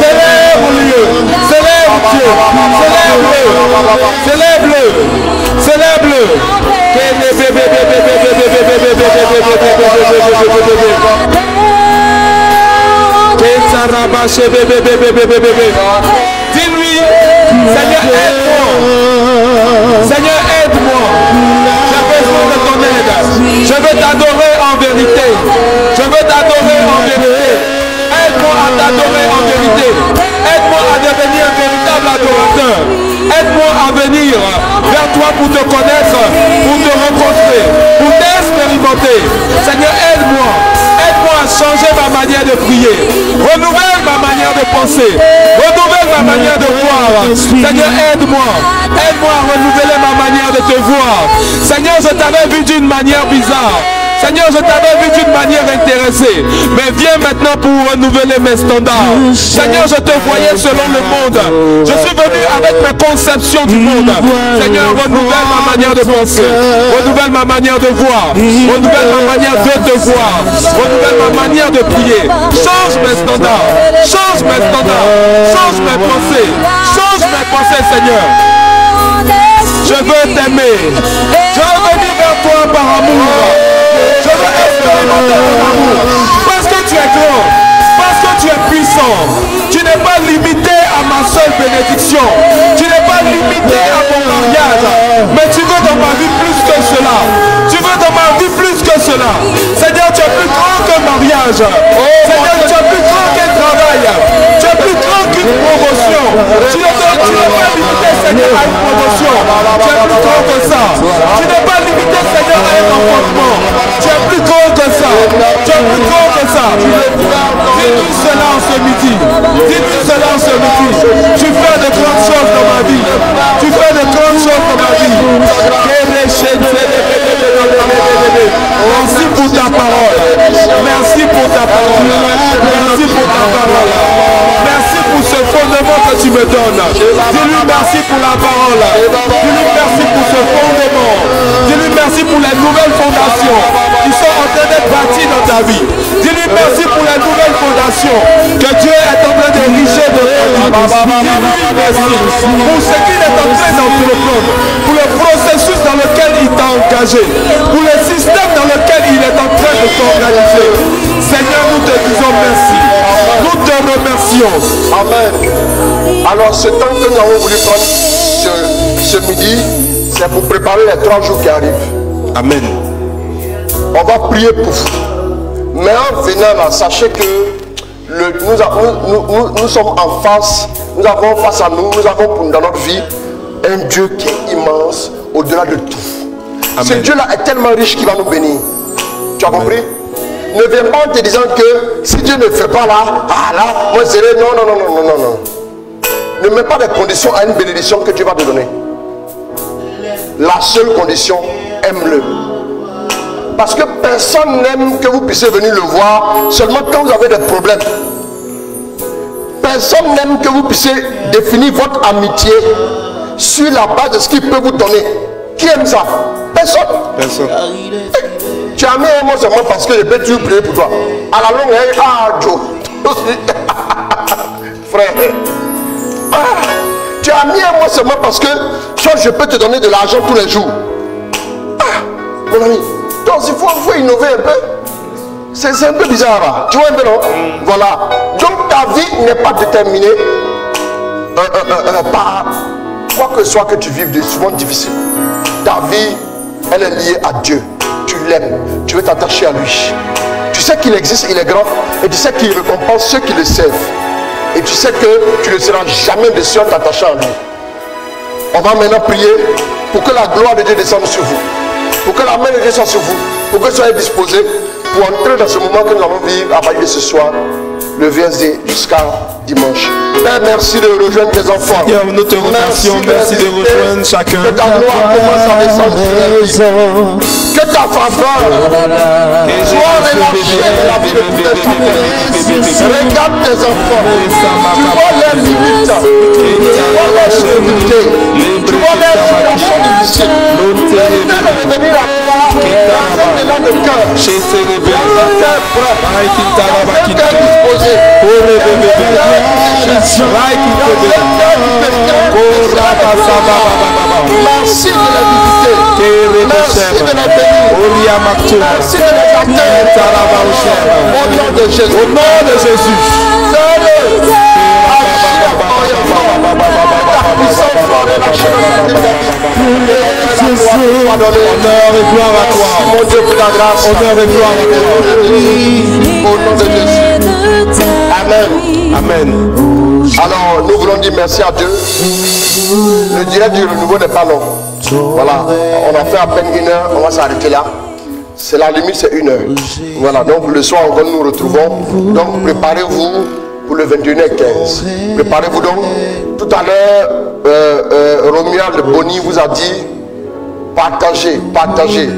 Célèbre-le. Célèbre-le. Célèbre-le. Célèbre-le. Dis-lui, Seigneur, aide-moi. Seigneur, aide-moi. J'ai besoin de ton aide. Je veux t'adorer en vérité. Je veux t'adorer en vérité. Aide-moi à t'adorer en vérité. Aide-moi à devenir un véritable adorateur. Aide-moi à venir vers toi pour te connaître de prier. Renouvelle ma manière de penser. Renouvelle ma manière de voir. Seigneur, aide-moi. Aide-moi à renouveler ma manière de te voir. Seigneur, je t'avais vu d'une manière bizarre. Seigneur, je t'avais vu d'une manière intéressée. Mais viens maintenant pour renouveler mes standards. Seigneur, je te voyais selon le monde. Je suis venu avec ma conception du monde. Seigneur, renouvelle ma manière de penser. Renouvelle ma manière de voir. Renouvelle ma manière de te voir. Renouvelle ma manière de prier. Change mes standards. Change mes standards. Change mes pensées. Change mes pensées, Seigneur. Je veux t'aimer. Je veux venir vers toi par amour. Je veux expérimenter ton amour. Parce que tu es grand. Parce que tu es puissant. Tu n'es pas limité à ma seule bénédiction. Tu n'es pas limité à mon mariage. Mais tu veux dans ma vie plus que cela. Tu veux dans ma vie plus que cela. Seigneur, tu es plus grand qu'un mariage. Seigneur, tu es plus grand qu'un travail. Tu es plus grand qu'une promotion. Tu n'es pas limité, Seigneur, à une promotion. Tu es plus grand que ça. Tu n'es pas limité, Seigneur, à un enfantement. Tu es plus grand que ça. Tu es plus grand que ça. Dis-nous cela en ce midi. Dis-nous cela en ce midi. Tu fais de grandes choses dans ma vie. Tu fais de grandes choses dans ma vie. Merci pour ta parole. Merci pour ta parole. Merci pour ta parole. Merci pour ce fondement que tu me donnes. Dis-lui merci pour la parole. Dis-lui merci pour ce fondement. Dis-lui merci pour les nouvelles fondations qui sont en train d'être bâties dans ta vie. Dis-lui merci pour les nouvelles fondations que Dieu est en train d'ériger de ta vie. Dis-lui merci pour ce qu'il est en train d'entreprendre, pour le processus dans lequel il t'a engagé, pour le système dans lequel il est en train de t'organiser. Seigneur, nous te disons merci. Nous te remercions. Amen. Alors ce temps que nous avons voulu prendre ce midi, c'est pour préparer les 3 jours qui arrivent. Amen. On va prier pour vous. Mais en venant là, sachez que nous sommes en face, nous avons face à nous, nous avons dans notre vie un Dieu qui est immense, au-delà de tout. Amen. Ce Dieu-là est tellement riche qu'il va nous bénir. Tu as compris? Ne viens pas en te disant que si Dieu ne fait pas là, moi je serai non. Ne mets pas de conditions à une bénédiction que Dieu va te donner. La seule condition, aime-le. Parce que personne n'aime que vous puissiez venir le voir seulement quand vous avez des problèmes. Personne n'aime que vous puissiez définir votre amitié sur la base de ce qu'il peut vous donner. Qui aime ça? Personne. Personne. Tu as mis un mot seulement parce que je peux toujours prier pour toi. À la longue, Joe. Frère. Tu as mis un mot seulement parce que soit je peux te donner de l'argent tous les jours. Mon ami. Donc il faut innover un peu. C'est un peu bizarre là. Tu vois un peu, non? Voilà. Donc ta vie n'est pas déterminée par quoi que ce soit que tu vives de souvent difficile. Ta vie, elle est liée à Dieu. Tu l'aimes. Tu veux t'attacher à lui. Tu sais qu'il existe, il est grand. Et tu sais qu'il récompense ceux qui le servent. Et tu sais que tu ne seras jamais déçu en t'attachant à lui. On va maintenant prier pour que la gloire de Dieu descende sur vous. Pour que la main de Dieu soit sur vous. Pour que vous soyez disposés pour entrer dans ce moment que nous allons vivre à partir de ce soir, le VSD jusqu'à dimanche. Père, merci de rejoindre tes enfants. Seigneur, nous te remercions. Merci de rejoindre chacun. Que ta gloire commence à descendre sur la vie. Que ta faveur soit relâchée de la vie de tous les enfants. Regarde tes enfants. Tu vois leurs limites. Tu vois leurs difficultés. Tu vois leurs situations difficiles. Permets de revenir à toi dans un élan de cœur. Merci de la visiter. Merci de la bénir. Merci de la atteindre. Au nom de Jésus. Au nom de Jésus. Honneur et gloire à toi. Mon Dieu, pour ta grâce. Honneur et gloire à toi. Au nom de Jésus. Amen. Amen. Alors, nous voulons dire merci à Dieu. Le direct du renouveau n'est pas long. Voilà, on a fait à peine 1 heure, on va s'arrêter là. C'est la limite, c'est 1 heure. Voilà, donc le soir encore nous nous retrouvons. Donc préparez-vous pour le 21h15. Préparez-vous donc. Tout à l'heure, Romuald Boni vous a dit partagez, partagez.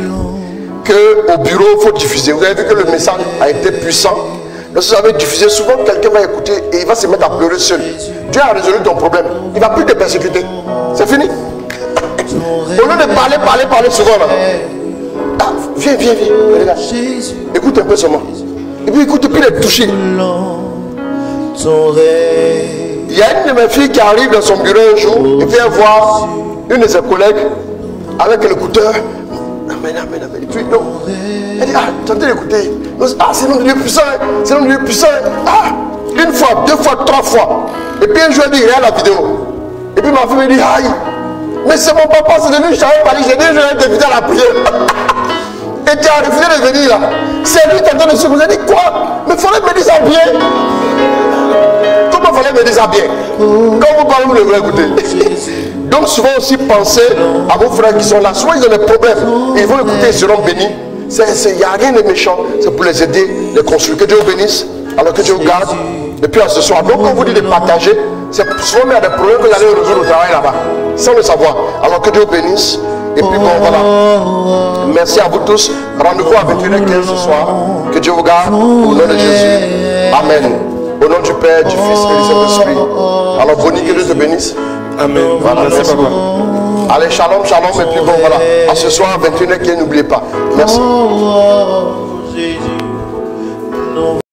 Que au bureau, il faut diffuser. Vous avez vu que le message a été puissant. Lorsque vous avez diffusé, souvent quelqu'un va écouter et il va se mettre à pleurer seul. Dieu a résolu ton problème. Il ne va plus te persécuter. C'est fini. Au lieu de parler souvent là. Ah, viens. Regarde. Écoute un peu seulement. Et puis écoute, puis les toucher. Il y a une de mes filles qui arrive dans son bureau un jour et vient voir une de ses collègues avec l'écouteur. Amen. Et puis, non. Elle dit, tentez d'écouter. C'est nom de Dieu puissant. C'est nom de Dieu puissant. Une fois, 2 fois, 3 fois. Et puis un jour, elle dit, regarde la vidéo. Et puis ma fille me dit, aïe. Mais c'est mon papa, c'est de lui, je t'avais parlé. J'ai dit, je vais t'inviter à la prière. Et tu as refusé de venir là. C'est lui qui est en train de se poser. Elle dit, quoi? Mais il fallait me dire ça bien. Comment il fallait me dire ça bien? Quand vous parlez, vous devez écouter. Donc souvent aussi pensez à vos frères qui sont là. Souvent ils ont des problèmes. Ils vont écouter, ils seront bénis. Il n'y a rien de méchant. C'est pour les aider, les construire. Que Dieu vous bénisse. Alors que Dieu vous garde. Et puis à ce soir. Donc quand on vous dit de partager, c'est souvent il y a des problèmes que vous allez résoudre au travail là-bas. Sans le savoir. Alors que Dieu vous bénisse. Et puis bon voilà. Merci à vous tous. Rendez-vous à 21h15 ce soir. Que Dieu vous garde. Au nom de Jésus. Amen. Au nom du Père, du Fils et du Saint-Esprit. Alors Bonnie, que Dieu te bénisse. Amen. Voilà, merci papa. Allez, shalom, et puis bon, voilà. À ce soir, 21h15, n'oubliez pas. Merci.